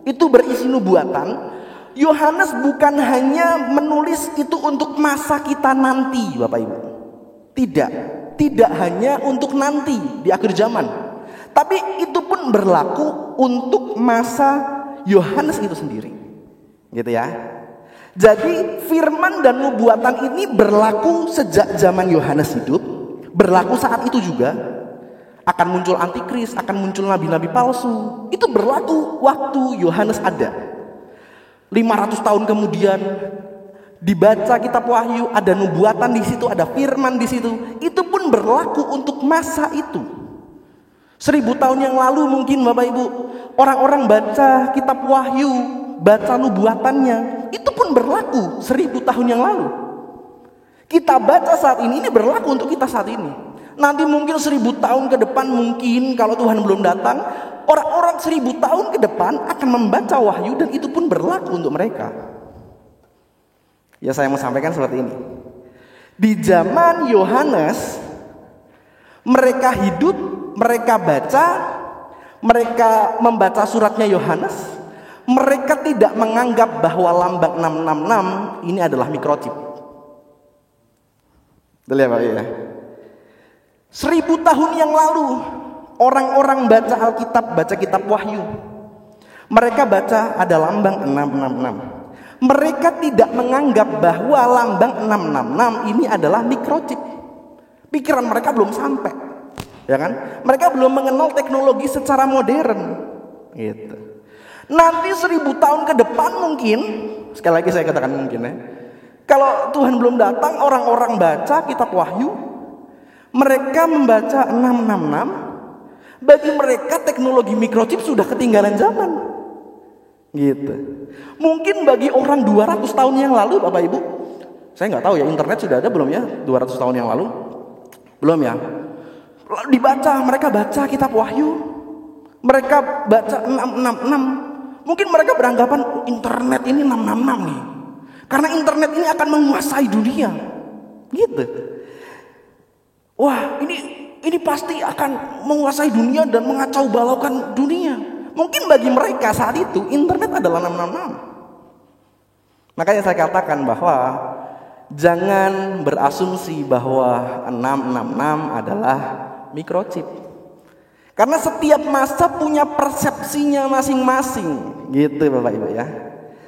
itu berisi nubuatan. Yohanes bukan hanya menulis itu untuk masa kita nanti, Bapak Ibu. Tidak hanya untuk nanti di akhir zaman. Tapi itu pun berlaku untuk masa Yohanes itu sendiri. Gitu ya. Jadi firman dan nubuatan ini berlaku sejak zaman Yohanes hidup, berlaku saat itu juga. Akan muncul antikris, akan muncul nabi-nabi palsu. Itu berlaku waktu Yohanes ada. 500 tahun kemudian dibaca kitab Wahyu, ada nubuatan di situ, ada firman di situ. Itu pun berlaku untuk masa itu. 1000 tahun yang lalu mungkin Bapak Ibu, orang-orang baca kitab Wahyu, baca nubuatannya, itu pun berlaku 1000 tahun yang lalu. Kita baca saat ini berlaku untuk kita saat ini. Nanti mungkin 1000 tahun ke depan, mungkin kalau Tuhan belum datang, orang-orang 1000 tahun ke depan akan membaca Wahyu dan itu pun berlaku untuk mereka. Ya, saya mau sampaikan seperti ini. Di zaman Yohanes, mereka hidup, mereka baca, mereka membaca suratnya Yohanes. Mereka tidak menganggap bahwa lambang 666 ini adalah microchip. Betul ya Pak ya? 1000 tahun yang lalu orang-orang baca Alkitab, baca kitab Wahyu. Mereka baca ada lambang 666. Mereka tidak menganggap bahwa lambang 666 ini adalah microchip. Pikiran mereka belum sampai. Ya kan? Mereka belum mengenal teknologi secara modern. Gitu. Nanti 1000 tahun ke depan mungkin, sekali lagi saya katakan mungkin ya, kalau Tuhan belum datang, orang-orang baca kitab Wahyu, mereka membaca 666, bagi mereka teknologi microchip sudah ketinggalan zaman. Gitu. Mungkin bagi orang 200 tahun yang lalu Bapak Ibu, saya nggak tahu ya, internet sudah ada belum ya 200 tahun yang lalu? Belum ya? Dibaca, mereka baca kitab Wahyu, mereka baca 666. Mungkin mereka beranggapan internet ini 666 nih. Karena internet ini akan menguasai dunia. Gitu. Wah, ini pasti akan menguasai dunia dan mengacau balaukan dunia. Mungkin bagi mereka saat itu internet adalah 666. Makanya saya katakan bahwa jangan berasumsi bahwa 666 adalah microchip. Karena setiap masa punya persepsinya masing-masing. Gitu Bapak Ibu ya.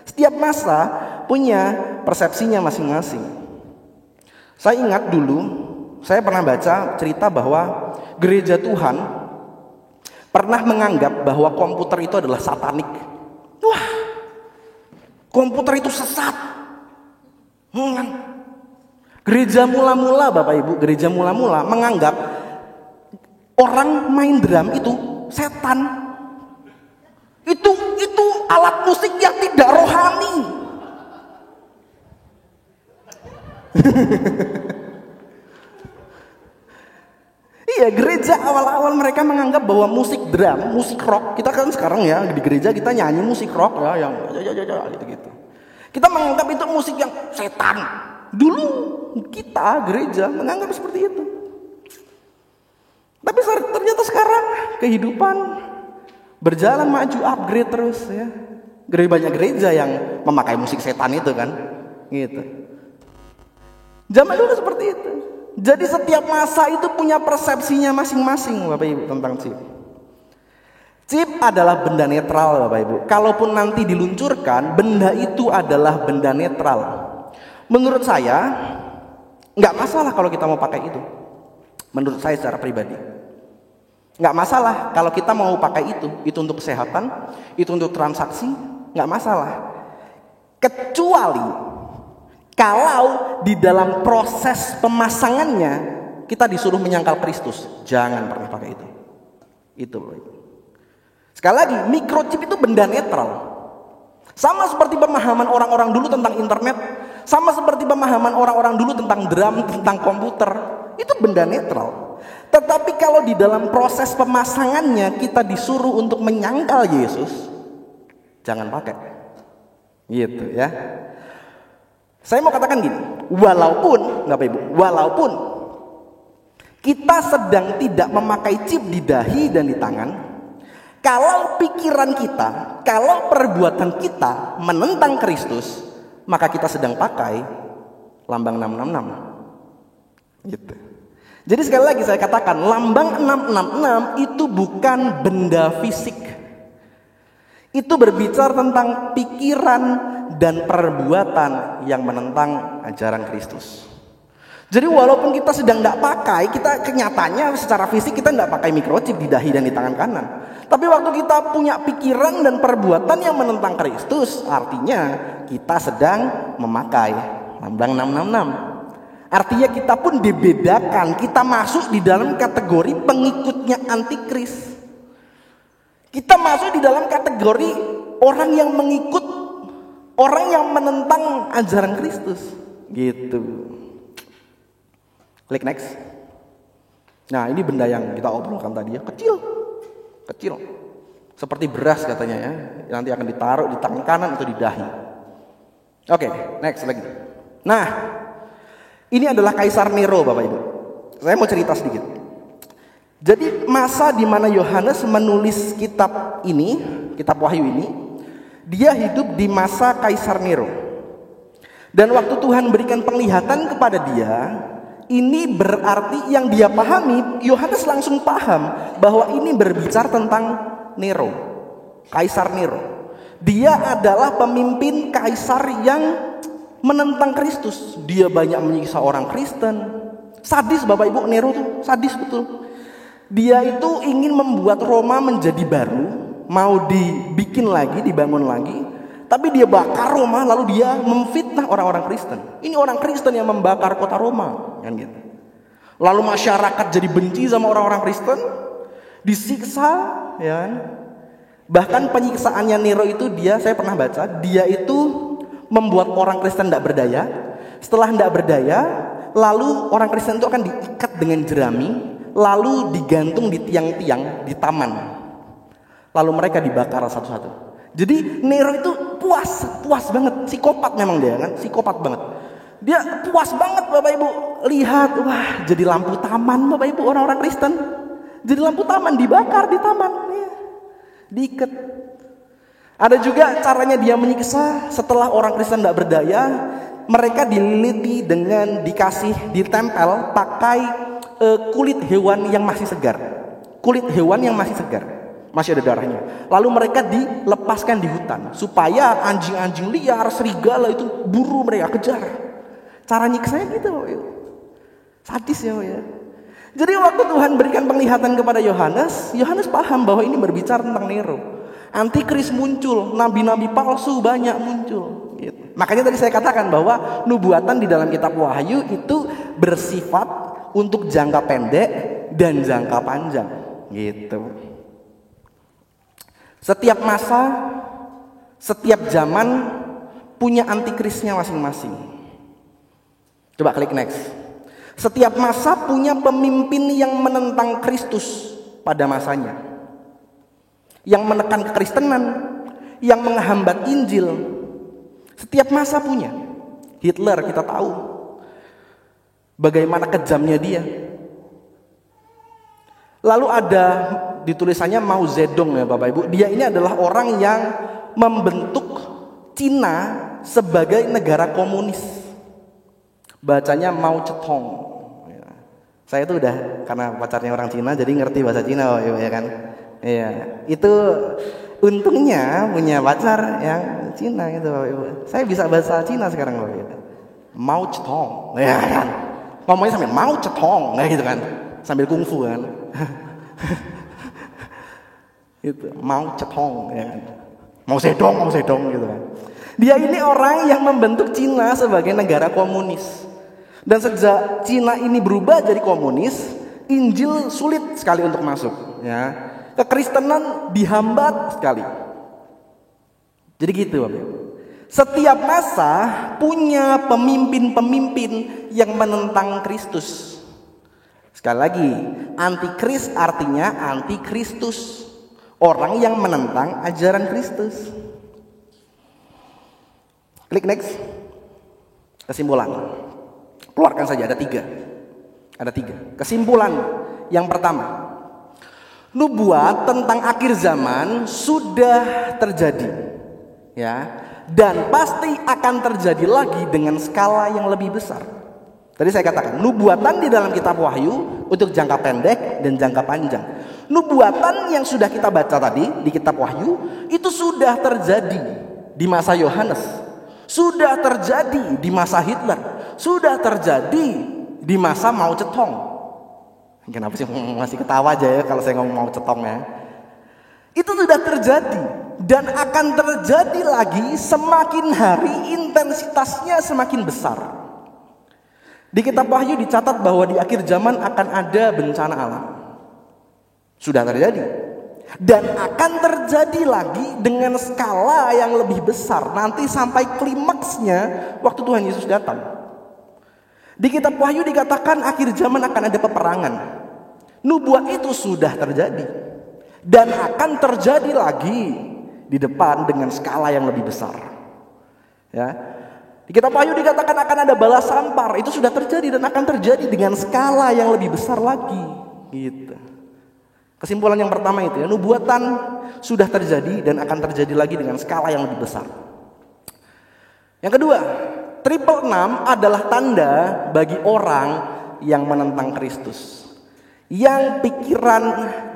Setiap masa punya persepsinya masing-masing. Saya ingat dulu, saya pernah baca cerita bahwa gereja Tuhan pernah menganggap bahwa komputer itu adalah satanik. Wah, komputer itu sesat. Gereja mula-mula Bapak Ibu, gereja mula-mula menganggap orang main drum itu setan. Itu alat musik yang tidak rohani. Iya, gereja awal-awal mereka menganggap bahwa musik drum, musik rock, kita kan sekarang ya di gereja kita nyanyi musik rock ya yang gitu-gitu. Kita menganggap itu musik yang setan. Dulu kita gereja menganggap seperti itu. Tapi ternyata sekarang kehidupan berjalan maju, upgrade terus ya. Banyak gereja yang memakai musik setan itu kan, gitu. Zaman dulu seperti itu. Jadi setiap masa itu punya persepsinya masing-masing Bapak Ibu tentang chip. Chip adalah benda netral Bapak Ibu. Kalaupun nanti diluncurkan, benda itu adalah benda netral. Menurut saya nggak masalah kalau kita mau pakai itu. Menurut saya secara pribadi nggak masalah kalau kita mau pakai itu untuk kesehatan, itu untuk transaksi, nggak masalah. Kecuali kalau di dalam proses pemasangannya kita disuruh menyangkal Kristus, jangan pernah pakai itu. Itu loh. Sekali lagi, microchip itu benda netral. Sama seperti pemahaman orang-orang dulu tentang internet, sama seperti pemahaman orang-orang dulu tentang drum, tentang komputer, itu benda netral. Tetapi kalau di dalam proses pemasangannya kita disuruh untuk menyangkal Yesus, jangan pakai. Gitu ya. Saya mau katakan gini, walaupun kita sedang tidak memakai chip di dahi dan di tangan, kalau pikiran kita, kalau perbuatan kita menentang Kristus, maka kita sedang pakai lambang 666. Gitu. Jadi sekali lagi saya katakan, lambang 666 itu bukan benda fisik. Itu berbicara tentang pikiran dan perbuatan yang menentang ajaran Kristus. Jadi walaupun kita sedang tidak pakai, kita kenyataannya secara fisik kita tidak pakai microchip di dahi dan di tangan kanan. Tapi waktu kita punya pikiran dan perbuatan yang menentang Kristus, artinya kita sedang memakai lambang 666. Artinya kita pun dibedakan, kita masuk di dalam kategori pengikutnya antikris. Kita masuk di dalam kategori orang yang mengikut, orang yang menentang ajaran Kristus. Gitu. Klik next. Nah, ini benda yang kita obrolkan tadi ya, kecil. Seperti beras katanya ya. Nanti akan ditaruh di tangan kanan atau di dahi. Oke, next lagi. Nah, ini adalah Kaisar Nero Bapak Ibu. Saya mau cerita sedikit. Jadi masa di mana Yohanes menulis kitab ini, kitab Wahyu ini, dia hidup di masa Kaisar Nero. Dan waktu Tuhan berikan penglihatan kepada dia, ini berarti yang dia pahami, Yohanes langsung paham bahwa ini berbicara tentang Nero, Kaisar Nero. Dia adalah pemimpin kaisar yang menentang Kristus. Dia banyak menyiksa orang Kristen. Sadis Bapak Ibu, Nero tuh sadis betul. Dia itu ingin membuat Roma menjadi baru, mau dibikin lagi, dibangun lagi. Tapi dia bakar Roma, lalu dia memfitnah orang-orang Kristen. Ini orang Kristen yang membakar kota Roma, kan gitu. Lalu masyarakat jadi benci sama orang-orang Kristen, disiksa, ya kan? Bahkan penyiksaannya Nero itu saya pernah baca, dia itu membuat orang Kristen tidak berdaya. Setelah tidak berdaya, lalu orang Kristen itu akan diikat dengan jerami, lalu digantung di tiang-tiang di taman. Lalu mereka dibakar satu-satu. Jadi Nero itu puas banget, psikopat memang dia kan, psikopat banget. Dia puas banget Bapak Ibu, lihat wah jadi lampu taman Bapak Ibu orang-orang Kristen. Jadi lampu taman dibakar di taman, ya. Diikat. Ada juga caranya dia menyiksa setelah orang Kristen tidak berdaya, mereka dililiti dengan ditempel pakai kulit hewan yang masih segar. Kulit hewan yang masih segar, masih ada darahnya. Lalu mereka dilepaskan di hutan supaya anjing-anjing liar, serigala itu buru mereka, kejar. Cara nyiksanya gitu, sadis ya. Jadi waktu Tuhan berikan penglihatan kepada Yohanes paham bahwa ini berbicara tentang Nero. Antikris muncul, nabi-nabi palsu banyak muncul. Gitu. Makanya tadi saya katakan bahwa nubuatan di dalam kitab Wahyu itu bersifat untuk jangka pendek dan jangka panjang gitu. Setiap masa, setiap zaman punya antikrisnya masing-masing. Coba klik next. Setiap masa punya pemimpin yang menentang Kristus pada masanya, yang menekan kekristenan, yang menghambat Injil. Setiap masa punya. Hitler kita tahu bagaimana kejamnya dia. Lalu ada ditulisannya Mao Zedong ya Bapak Ibu. Dia ini adalah orang yang membentuk Cina sebagai negara komunis. Bacanya Mao Zedong. Saya itu udah karena pacarnya orang Cina jadi ngerti bahasa Cina Bapak Ibu ya kan. Iya, itu untungnya punya pacar yang Cina gitu Bapak Ibu. Saya bisa bahasa Cina sekarang Bapak Ibu. Mao Zedong, ya kan. Ngomongnya sambil Mao Zedong, kayak gitu kan. Sambil kungfu kan. Itu Mao Zedong ya kan. Mao Zedong gitu kan. Dia ini orang yang membentuk Cina sebagai negara komunis. Dan sejak Cina ini berubah jadi komunis, Injil sulit sekali untuk masuk, ya. Kekristenan dihambat sekali. Jadi gitu Bapak Ibu. Setiap masa punya pemimpin-pemimpin yang menentang Kristus. Sekali lagi, antikris artinya antikristus. Orang yang menentang ajaran Kristus. Klik next. Kesimpulan. Keluarkan saja, ada tiga. Kesimpulan yang pertama. Nubuat tentang akhir zaman sudah terjadi, ya, dan pasti akan terjadi lagi dengan skala yang lebih besar. Tadi saya katakan, nubuatan di dalam kitab Wahyu untuk jangka pendek dan jangka panjang. Nubuatan yang sudah kita baca tadi di kitab Wahyu itu sudah terjadi di masa Yohanes, sudah terjadi di masa Hitler, sudah terjadi di masa Mao Zedong. Kenapa sih masih ketawa aja ya kalau saya ngomong Mao Zedong ya? Itu sudah terjadi dan akan terjadi lagi semakin hari intensitasnya semakin besar. Di kitab Wahyu dicatat bahwa di akhir zaman akan ada bencana alam. Sudah terjadi. Dan akan terjadi lagi dengan skala yang lebih besar. Nanti sampai klimaksnya waktu Tuhan Yesus datang. Di kitab Wahyu dikatakan akhir zaman akan ada peperangan. Nubuat itu sudah terjadi dan akan terjadi lagi di depan dengan skala yang lebih besar. Ya. Di kitab Wahyu dikatakan akan ada balas sampar, itu sudah terjadi dan akan terjadi dengan skala yang lebih besar lagi. Gitu. Kesimpulan yang pertama itu ya, nubuatan sudah terjadi dan akan terjadi lagi dengan skala yang lebih besar. Yang kedua, 666 adalah tanda bagi orang yang menentang Kristus, yang pikiran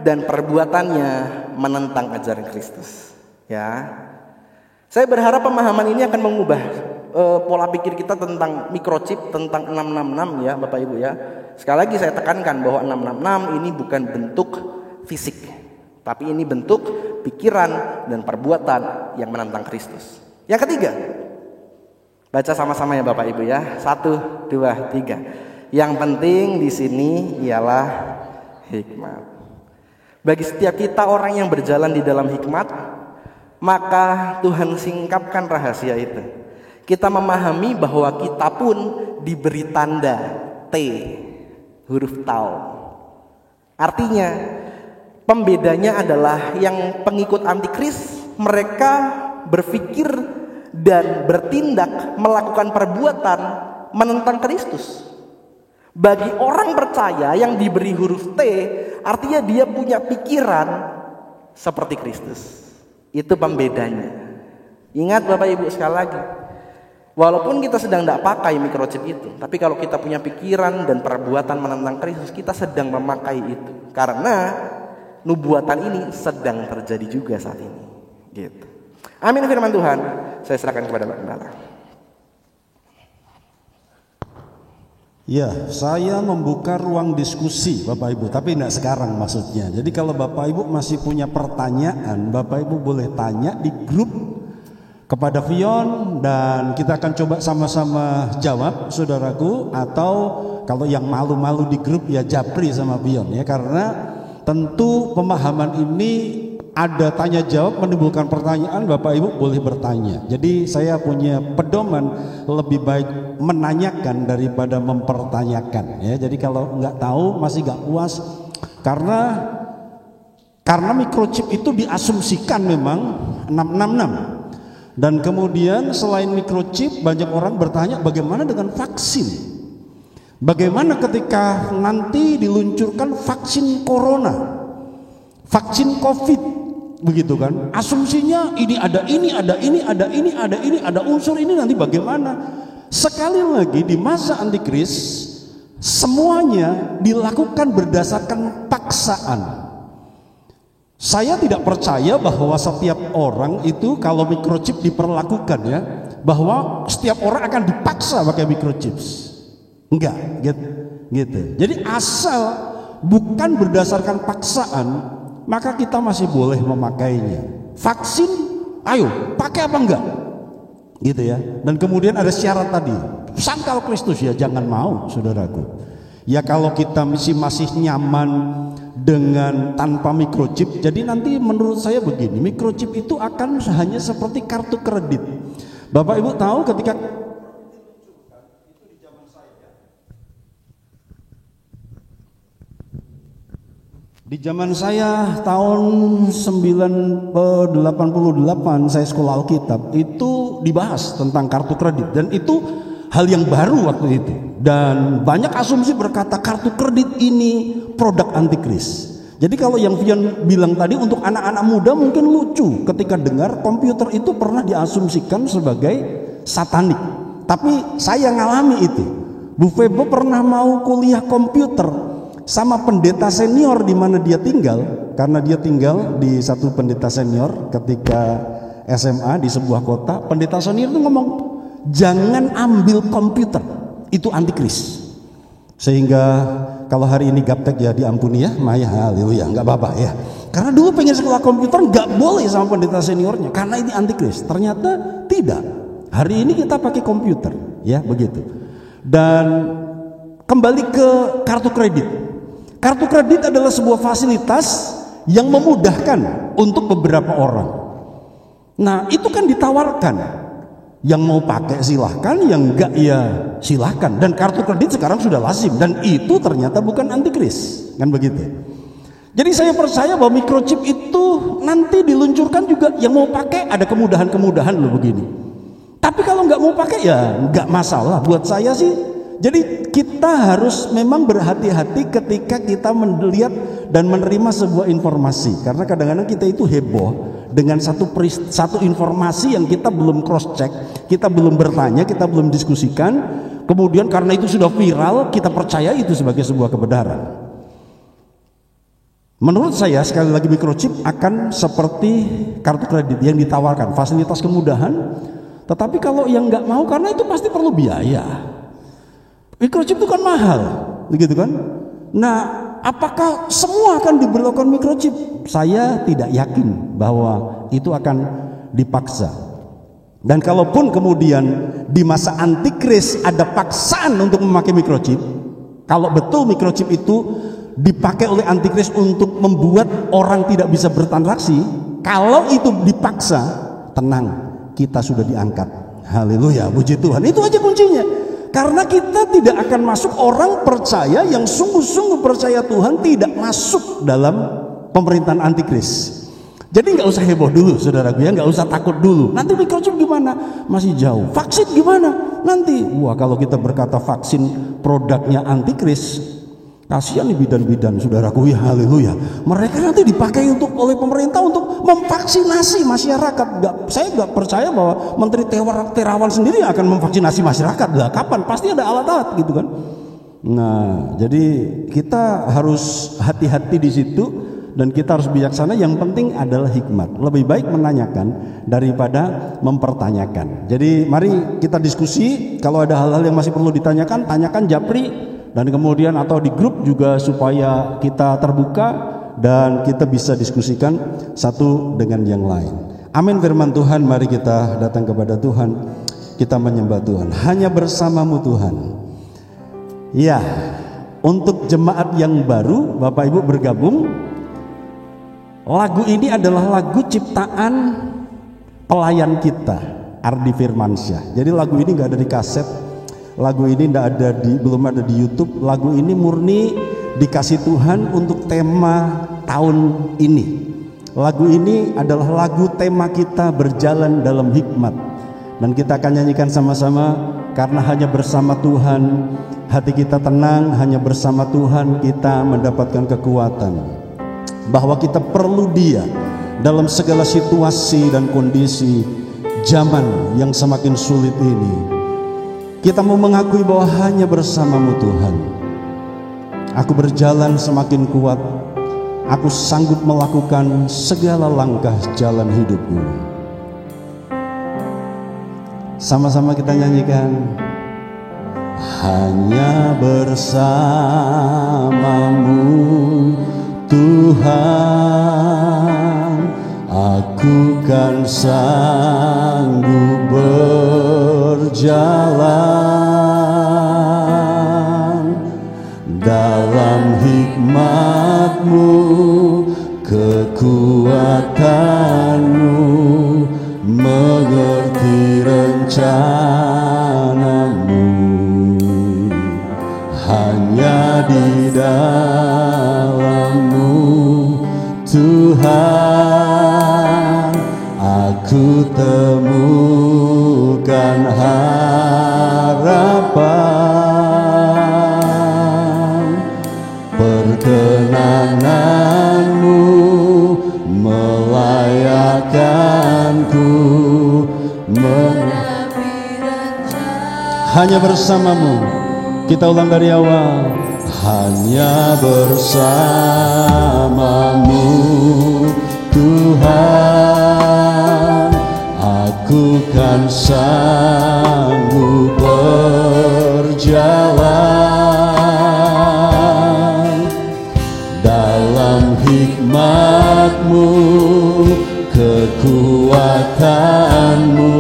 dan perbuatannya menentang ajaran Kristus. Ya, saya berharap pemahaman ini akan mengubah pola pikir kita tentang microchip, tentang 666 ya Bapak Ibu ya. Sekali lagi saya tekankan bahwa 666 ini bukan bentuk fisik, tapi ini bentuk pikiran dan perbuatan yang menentang Kristus. Yang ketiga, baca sama-sama ya Bapak Ibu ya. 1, 2, 3. Yang penting di sini ialah hikmat. Bagi setiap kita orang yang berjalan di dalam hikmat, maka Tuhan singkapkan rahasia itu. Kita memahami bahwa kita pun diberi tanda T, huruf tau. Artinya pembedanya adalah yang pengikut antikris, mereka berpikir dan bertindak melakukan perbuatan menentang Kristus. Bagi orang percaya yang diberi huruf T, artinya dia punya pikiran seperti Kristus. Itu pembedanya. Ingat Bapak Ibu sekali lagi, walaupun kita sedang tidak pakai microchip itu, tapi kalau kita punya pikiran dan perbuatan menentang Kristus, kita sedang memakai itu. Karena nubuatan ini sedang terjadi juga saat ini. Gitu. Amin firman Tuhan. Saya serahkan kepada Pak Gembala. Ya, saya membuka ruang diskusi Bapak Ibu, tapi tidak sekarang maksudnya. Jadi kalau Bapak Ibu masih punya pertanyaan, Bapak Ibu boleh tanya di grup kepada Vion, dan kita akan coba sama-sama jawab, saudaraku. Atau kalau yang malu-malu di grup ya Japri sama Vion ya, karena tentu pemahaman ini ada tanya jawab, menimbulkan pertanyaan. Bapak Ibu boleh bertanya. Jadi saya punya pedoman, lebih baik menanyakan daripada mempertanyakan ya. Jadi kalau nggak tahu, masih nggak puas, karena microchip itu diasumsikan memang 666. Dan kemudian selain microchip, banyak orang bertanya bagaimana dengan vaksin? Bagaimana ketika nanti diluncurkan vaksin corona, vaksin covid, begitu kan? Asumsinya ini ada ini, ada ini, ada ini, ada ini, ada unsur ini, nanti bagaimana? Sekali lagi di masa antikris semuanya dilakukan berdasarkan paksaan. Saya tidak percaya bahwa setiap orang itu kalau microchip diperlakukan ya, bahwa setiap orang akan dipaksa pakai microchips. Enggak, gitu. Jadi asal bukan berdasarkan paksaan, maka kita masih boleh memakainya. Vaksin, ayo pakai apa enggak? Gitu ya. Dan kemudian ada syarat tadi, sangkal Kristus ya, jangan mau, saudaraku. Ya kalau kita masih nyaman dengan tanpa microchip, jadi nanti menurut saya begini, microchip itu akan hanya seperti kartu kredit. Bapak Ibu tahu ketika di zaman saya tahun 88 saya sekolah Alkitab, itu dibahas tentang kartu kredit, dan itu hal yang baru waktu itu. Dan banyak asumsi berkata kartu kredit ini produk antikris. Jadi kalau yang Vian bilang tadi, untuk anak-anak muda mungkin lucu ketika dengar komputer itu pernah diasumsikan sebagai satanik. Tapi saya ngalami itu. Bu Febo pernah mau kuliah komputer sama pendeta senior di mana dia tinggal, karena dia tinggal di satu pendeta senior ketika SMA di sebuah kota. Pendeta senior itu ngomong, jangan ambil komputer, itu antikris. Sehingga kalau hari ini gaptek ya diampuni ya, Maya, haleluya, nggak apa-apa ya. Karena dulu pengen sekolah komputer nggak boleh sama pendeta seniornya, karena ini antikris. Ternyata tidak. Hari ini kita pakai komputer, ya begitu. Dan kembali ke kartu kredit. Kartu kredit adalah sebuah fasilitas yang memudahkan untuk beberapa orang. Nah itu kan ditawarkan. Yang mau pakai silahkan, yang enggak ya silahkan. Dan kartu kredit sekarang sudah lazim, dan itu ternyata bukan antikris, kan begitu. Jadi saya percaya bahwa microchip itu nanti diluncurkan juga, yang mau pakai ada kemudahan-kemudahan loh begini. Tapi kalau nggak mau pakai ya nggak masalah buat saya sih. Jadi kita harus memang berhati-hati ketika kita melihat dan menerima sebuah informasi, karena kadang-kadang kita itu heboh dengan satu informasi yang kita belum cross check, kita belum bertanya, kita belum diskusikan, kemudian karena itu sudah viral kita percaya itu sebagai sebuah kebenaran. Menurut saya sekali lagi microchip akan seperti kartu kredit yang ditawarkan fasilitas kemudahan, tetapi kalau yang nggak mau, karena itu pasti perlu biaya. Microchip itu kan mahal, begitu kan? Nah, apakah semua akan diberlakukan microchip? Saya tidak yakin bahwa itu akan dipaksa. Dan kalaupun kemudian di masa antikris ada paksaan untuk memakai microchip, kalau betul microchip itu dipakai oleh antikris untuk membuat orang tidak bisa bertransaksi, kalau itu dipaksa, tenang, kita sudah diangkat. Haleluya, puji Tuhan. Itu aja kuncinya. Karena kita tidak akan masuk, orang percaya yang sungguh-sungguh percaya Tuhan tidak masuk dalam pemerintahan antikris. Jadi nggak usah heboh dulu, saudaraku ya, nggak usah takut dulu. Nanti microchip gimana? Masih jauh. Vaksin gimana? Nanti, wah kalau kita berkata vaksin produknya antikris, kasihan nih bidan-bidan, saudaraku ya, haleluya. Mereka nanti dipakai oleh pemerintah untuk memvaksinasi masyarakat. Saya nggak percaya bahwa Menteri Terawan sendiri akan memvaksinasi masyarakat. Lah kapan? Pasti ada alat-alat gitu kan. Nah, jadi kita harus hati-hati di situ dan kita harus bijaksana. Yang penting adalah hikmat. Lebih baik menanyakan daripada mempertanyakan. Jadi mari kita diskusi. Kalau ada hal-hal yang masih perlu ditanyakan, tanyakan Japri. Dan kemudian atau di grup juga, supaya kita terbuka dan kita bisa diskusikan satu dengan yang lain. Amin firman Tuhan, mari kita datang kepada Tuhan, kita menyembah Tuhan. Hanya bersamamu Tuhan. Ya, untuk jemaat yang baru, Bapak Ibu bergabung, lagu ini adalah lagu ciptaan pelayan kita, Ardi Firmansyah. Jadi lagu ini nggak ada di kaset, lagu ini belum ada di YouTube. Lagu ini murni dikasih Tuhan untuk tema tahun ini. Lagu ini adalah lagu tema kita, berjalan dalam hikmat. Dan kita akan nyanyikan sama-sama, karena hanya bersama Tuhan hati kita tenang, hanya bersama Tuhan kita mendapatkan kekuatan. Bahwa kita perlu Dia dalam segala situasi dan kondisi zaman yang semakin sulit ini. Kita mau mengakui bahwa hanya bersamamu Tuhan. Aku berjalan semakin kuat. Aku sanggup melakukan segala langkah jalan hidupku. Sama-sama kita nyanyikan. Hanya bersamamu Tuhan, aku kan sanggup berjalan dalam hikmat-Mu, kekuatan-Mu, mengerti rencana-Mu. Hanya di dalam-Mu Tuhan, aku temukan harapan. Perkenanan-Mu melayakkanku hanya bersamamu. Kita ulang dari awal. Hanya bersamamu Tuhan, aku kan sanggup berjalan dalam hikmat-Mu, kekuatan-Mu,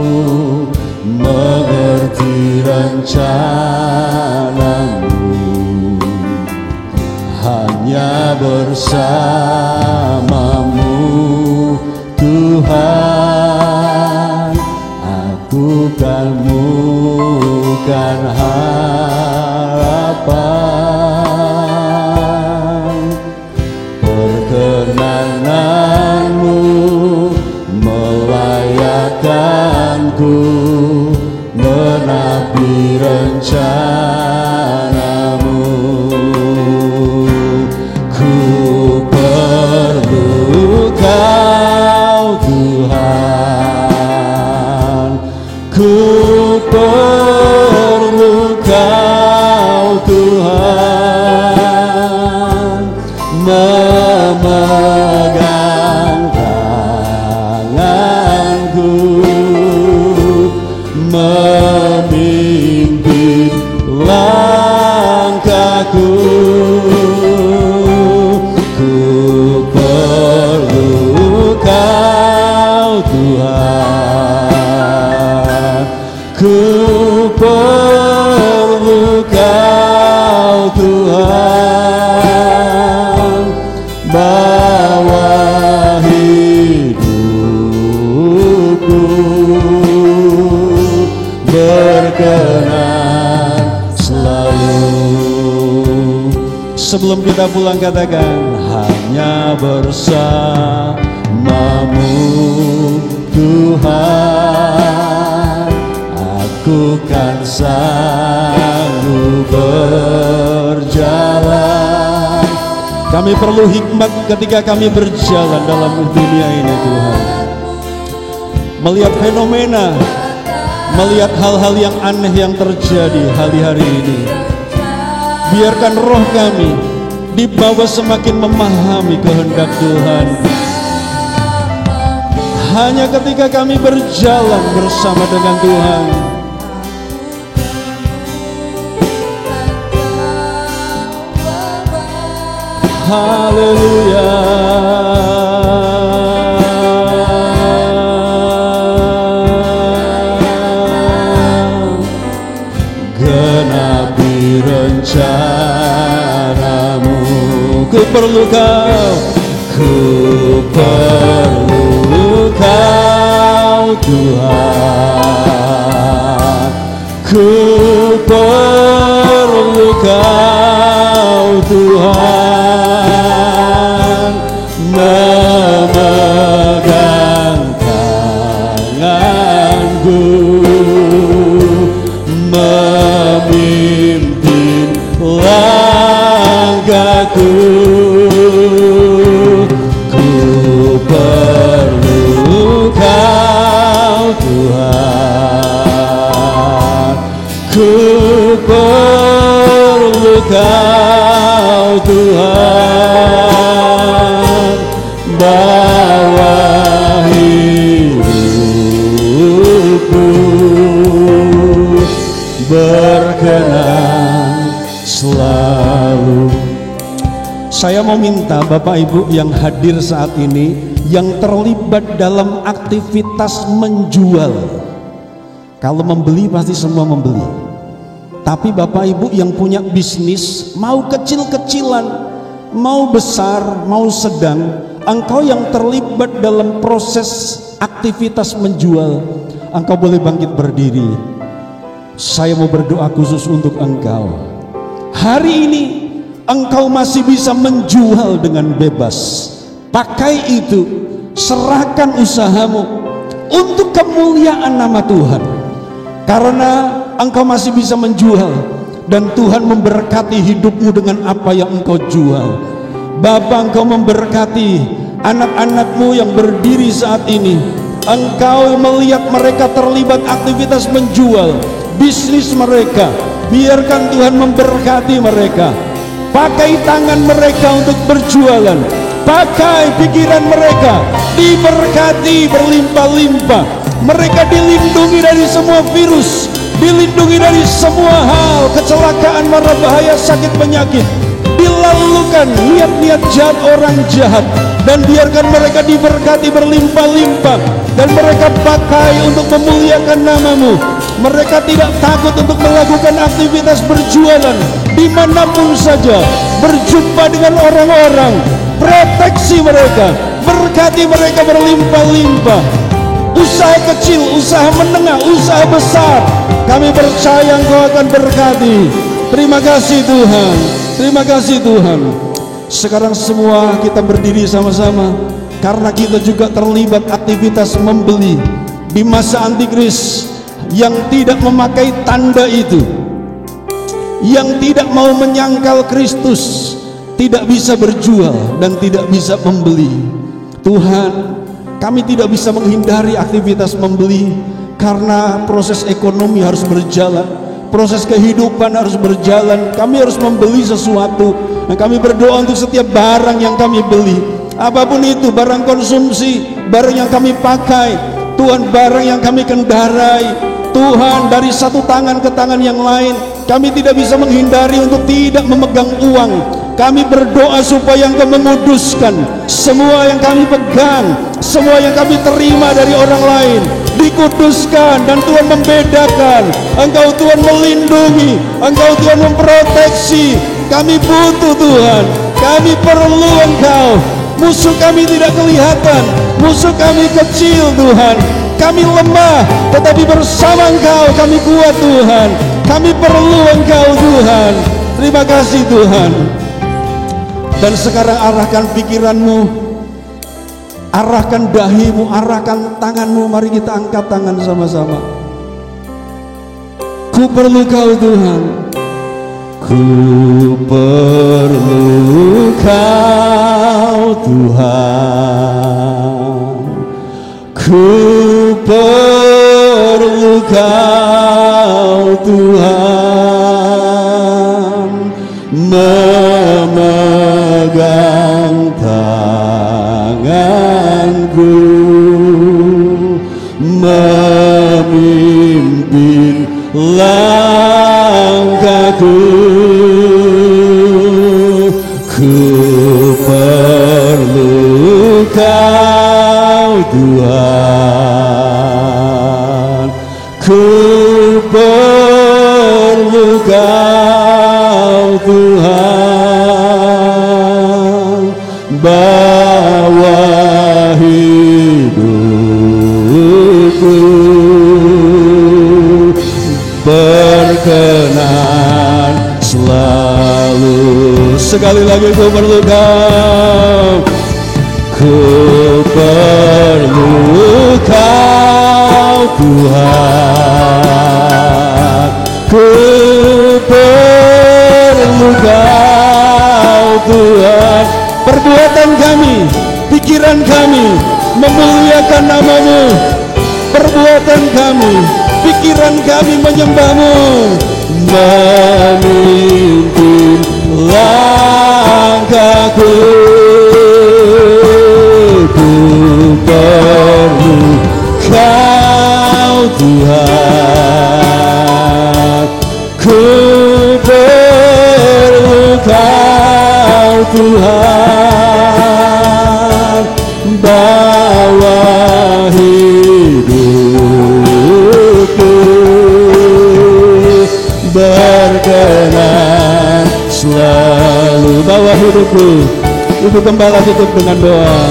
mengerti rencana-Mu. Hanya bersamamu Tuhan, aku kan temukan harapan. Perkenanan-Mu melayakkanku menapi rencana-Mu. Ku perlu Kau Tuhan, ku perlu Kau Tuhan, memegang tanganku, memimpin langkahku. Ku perlu Kau Tuhan, ku perlu Kau Tuhan, bawa hidupku berkenan selalu. Sebelum kita pulang katakan, hanya bersamamu Tuhan, aku kan sanggup berjalan. Kami perlu hikmat ketika kami berjalan dalam dunia ini Tuhan. Melihat fenomena, melihat hal-hal yang aneh yang terjadi hari-hari ini. Biarkan roh kami dibawa semakin memahami kehendak Tuhan. Hanya ketika kami berjalan bersama dengan Tuhan, haleluya. ku perlu Kau, ku perlu Kau Tuhan, ku perlu Kau Tuhan, memegang tanganku, memimpin langkahku. Ku perlu Kau Tuhan, ku perlu Kau Tuhan, bawa hidupku berkenan selalu. Saya mau minta Bapak Ibu yang hadir saat ini, yang terlibat dalam aktivitas menjual. Kalau membeli pasti semua membeli. Tapi Bapak Ibu yang punya bisnis, mau kecil-kecilan, mau besar, mau sedang, engkau yang terlibat dalam proses aktivitas menjual, engkau boleh bangkit berdiri. Saya mau berdoa khusus untuk engkau. Hari ini engkau masih bisa menjual dengan bebas. Pakai itu, serahkan usahamu untuk kemuliaan nama Tuhan. Karena engkau masih bisa menjual, dan Tuhan memberkati hidupmu dengan apa yang engkau jual. Bapa, engkau memberkati anak-anakmu yang berdiri saat ini. Engkau melihat mereka terlibat aktivitas menjual bisnis mereka. Biarkan Tuhan memberkati mereka. Pakai tangan mereka untuk berjualan, pakai pikiran mereka, diberkati berlimpah-limpah. Mereka dilindungi dari semua virus, dilindungi dari semua hal, kecelakaan, mara bahaya, sakit, penyakit. Dilalukan niat-niat jahat orang jahat, dan biarkan mereka diberkati berlimpah-limpah, dan mereka pakai untuk memuliakan namamu. Mereka tidak takut untuk melakukan aktivitas berjualan dimanapun saja, berjumpa dengan orang-orang. Proteksi mereka, berkati mereka berlimpah-limpah. Usaha kecil, usaha menengah, usaha besar, kami percaya Engkau akan berkati. Terima kasih Tuhan, terima kasih Tuhan. Sekarang semua kita berdiri sama-sama, karena kita juga terlibat aktivitas membeli di masa antikris. Yang tidak memakai tanda itu, yang tidak mau menyangkal Kristus, tidak bisa berjual dan tidak bisa membeli. Tuhan, kami tidak bisa menghindari aktivitas membeli, karena proses ekonomi harus berjalan, proses kehidupan harus berjalan. Kami harus membeli sesuatu, dan kami berdoa untuk setiap barang yang kami beli, apapun itu, barang konsumsi, barang yang kami pakai, Tuhan, barang yang kami kendarai, Tuhan, dari satu tangan ke tangan yang lain, kami tidak bisa menghindari untuk tidak memegang uang. Kami berdoa supaya Engkau menguduskan semua yang kami pegang, semua yang kami terima dari orang lain, dikuduskan, dan Tuhan membedakan. Engkau Tuhan melindungi, Engkau Tuhan memproteksi. Kami butuh Tuhan, kami perlu Engkau. Musuh kami tidak kelihatan, musuh kami kecil Tuhan, kami lemah, tetapi bersama Engkau kami kuat Tuhan. Kami perlu Engkau Tuhan. Terima kasih Tuhan. Dan sekarang arahkan pikiranmu, arahkan dahimu, arahkan tanganmu. Mari kita angkat tangan sama-sama. Ku perlu Kau Tuhan, ku perlu Kau Tuhan, ku perlu Kau Tuhan, memegang tanganku, memimpin langkahku. Ku perlu Kau Tuhan, ku perlu Kau Tuhan, bawa hidupku berkenan selalu. Sekali lagi, ku perlu Kau, ku perlu Kau Tuhan, ku perlu Kau Tuhan. Perbuatan kami, pikiran kami memuliakan nama-Mu. Perbuatan kami, pikiran kami menyembah-Mu. Memimpin langkahku, ku perlu Kau Tuhan, ku perlu Kau Tuhan. Bawa hidupku berkenan selalu. Bawa hidupku. Ibu Gembala tutup dengan doa.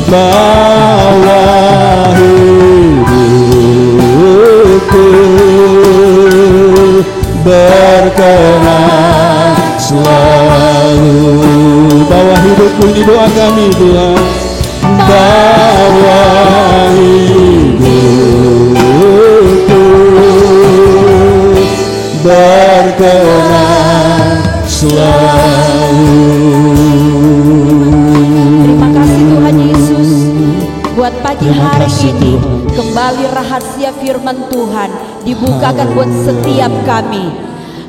Bawa hidupku berkenan selalu. Bawa hidupku, ini doa kami Tuhan. Bawa hidupku berkenan selalu. Terima kasih Tuhan Yesus buat pagi hari ini. Kembali rahasia firman Tuhan dibukakan buat setiap kami.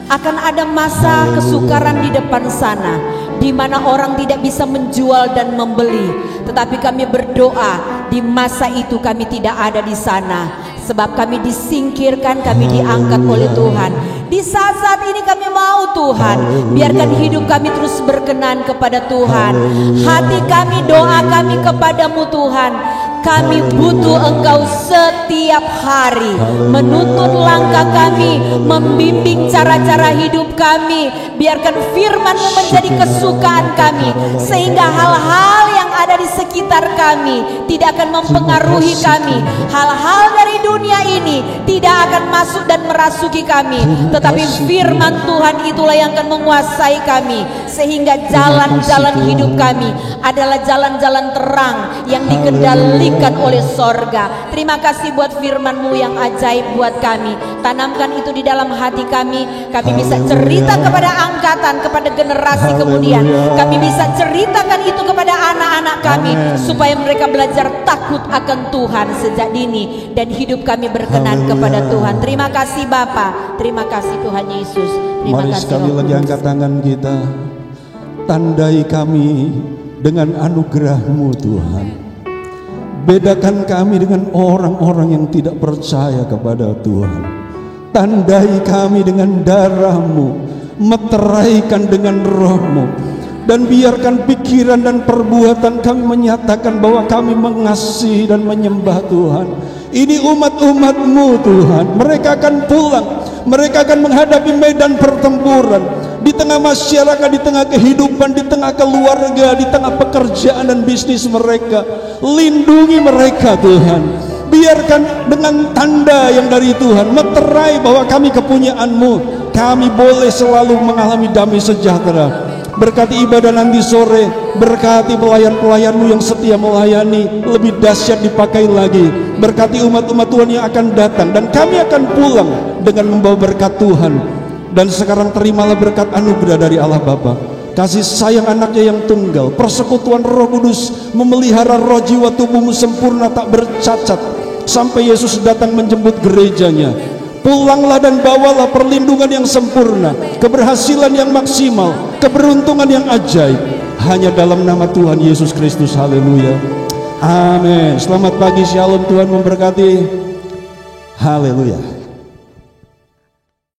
Akan ada masa kesukaran di depan sana, di mana orang tidak bisa menjual dan membeli. Tetapi kami berdoa di masa itu kami tidak ada di sana, sebab kami disingkirkan, kami diangkat oleh Tuhan. Di saat-saat ini kami mau Tuhan, biarkan hidup kami terus berkenan kepada Tuhan. Hati kami, doa kami kepadamu Tuhan. Kami butuh Engkau setiap hari, menuntun langkah kami, membimbing cara-cara hidup kami. Biarkan firman-Mu menjadi kesukaan kami, sehingga hal-hal yang ada di sekitar kami tidak akan mempengaruhi kami. Hal-hal dari dunia ini tidak akan masuk dan merasuki kami, tetapi firman Tuhan itulah yang akan menguasai kami, sehingga jalan-jalan hidup kami adalah jalan-jalan terang yang dikendalikan oleh sorga. Terima kasih buat firman-Mu yang ajaib buat kami. Tanamkan itu di dalam hati kami. Kami bisa cerita kepada angkatan, kepada generasi kemudian. Kami bisa ceritakan itu kepada anak-anak kami, supaya mereka belajar takut akan Tuhan sejak dini, dan hidup kami berkenan kepada Tuhan. Terima kasih Bapa, terima kasih Tuhan Yesus. Terima Mari kasih sekali Roh lagi Kudus. angkat tangan kita. Tandai kami dengan anugerah-Mu Tuhan. Bedakan kami dengan orang-orang yang tidak percaya kepada Tuhan. Tandai kami dengan darah-Mu, meteraikan dengan Roh-Mu, dan biarkan pikiran dan perbuatan kami menyatakan bahwa kami mengasihi dan menyembah Tuhan. Ini umat-umat-Mu Tuhan. Mereka akan pulang, mereka akan menghadapi medan pertempuran, di tengah masyarakat, di tengah kehidupan, di tengah keluarga, di tengah pekerjaan dan bisnis mereka. Lindungi mereka Tuhan. Biarkan dengan tanda yang dari Tuhan, meterai bahwa kami kepunyaan-Mu. Kami boleh selalu mengalami damai sejahtera. Berkati ibadah nanti sore, berkati pelayan-pelayan-Mu yang setia melayani, lebih dahsyat dipakai lagi. Berkati umat-umat Tuhan yang akan datang, dan kami akan pulang dengan membawa berkat Tuhan. Dan sekarang terimalah berkat anugerah dari Allah Bapa, kasih sayang anaknya yang tunggal, persekutuan Roh Kudus, memelihara roh jiwa tubuhmu sempurna tak bercacat, sampai Yesus datang menjemput gerejanya. Pulanglah dan bawalah perlindungan yang sempurna, keberhasilan yang maksimal, keberuntungan yang ajaib, hanya dalam nama Tuhan Yesus Kristus. Haleluya, amin. Selamat pagi, shalom, Tuhan memberkati. Haleluya.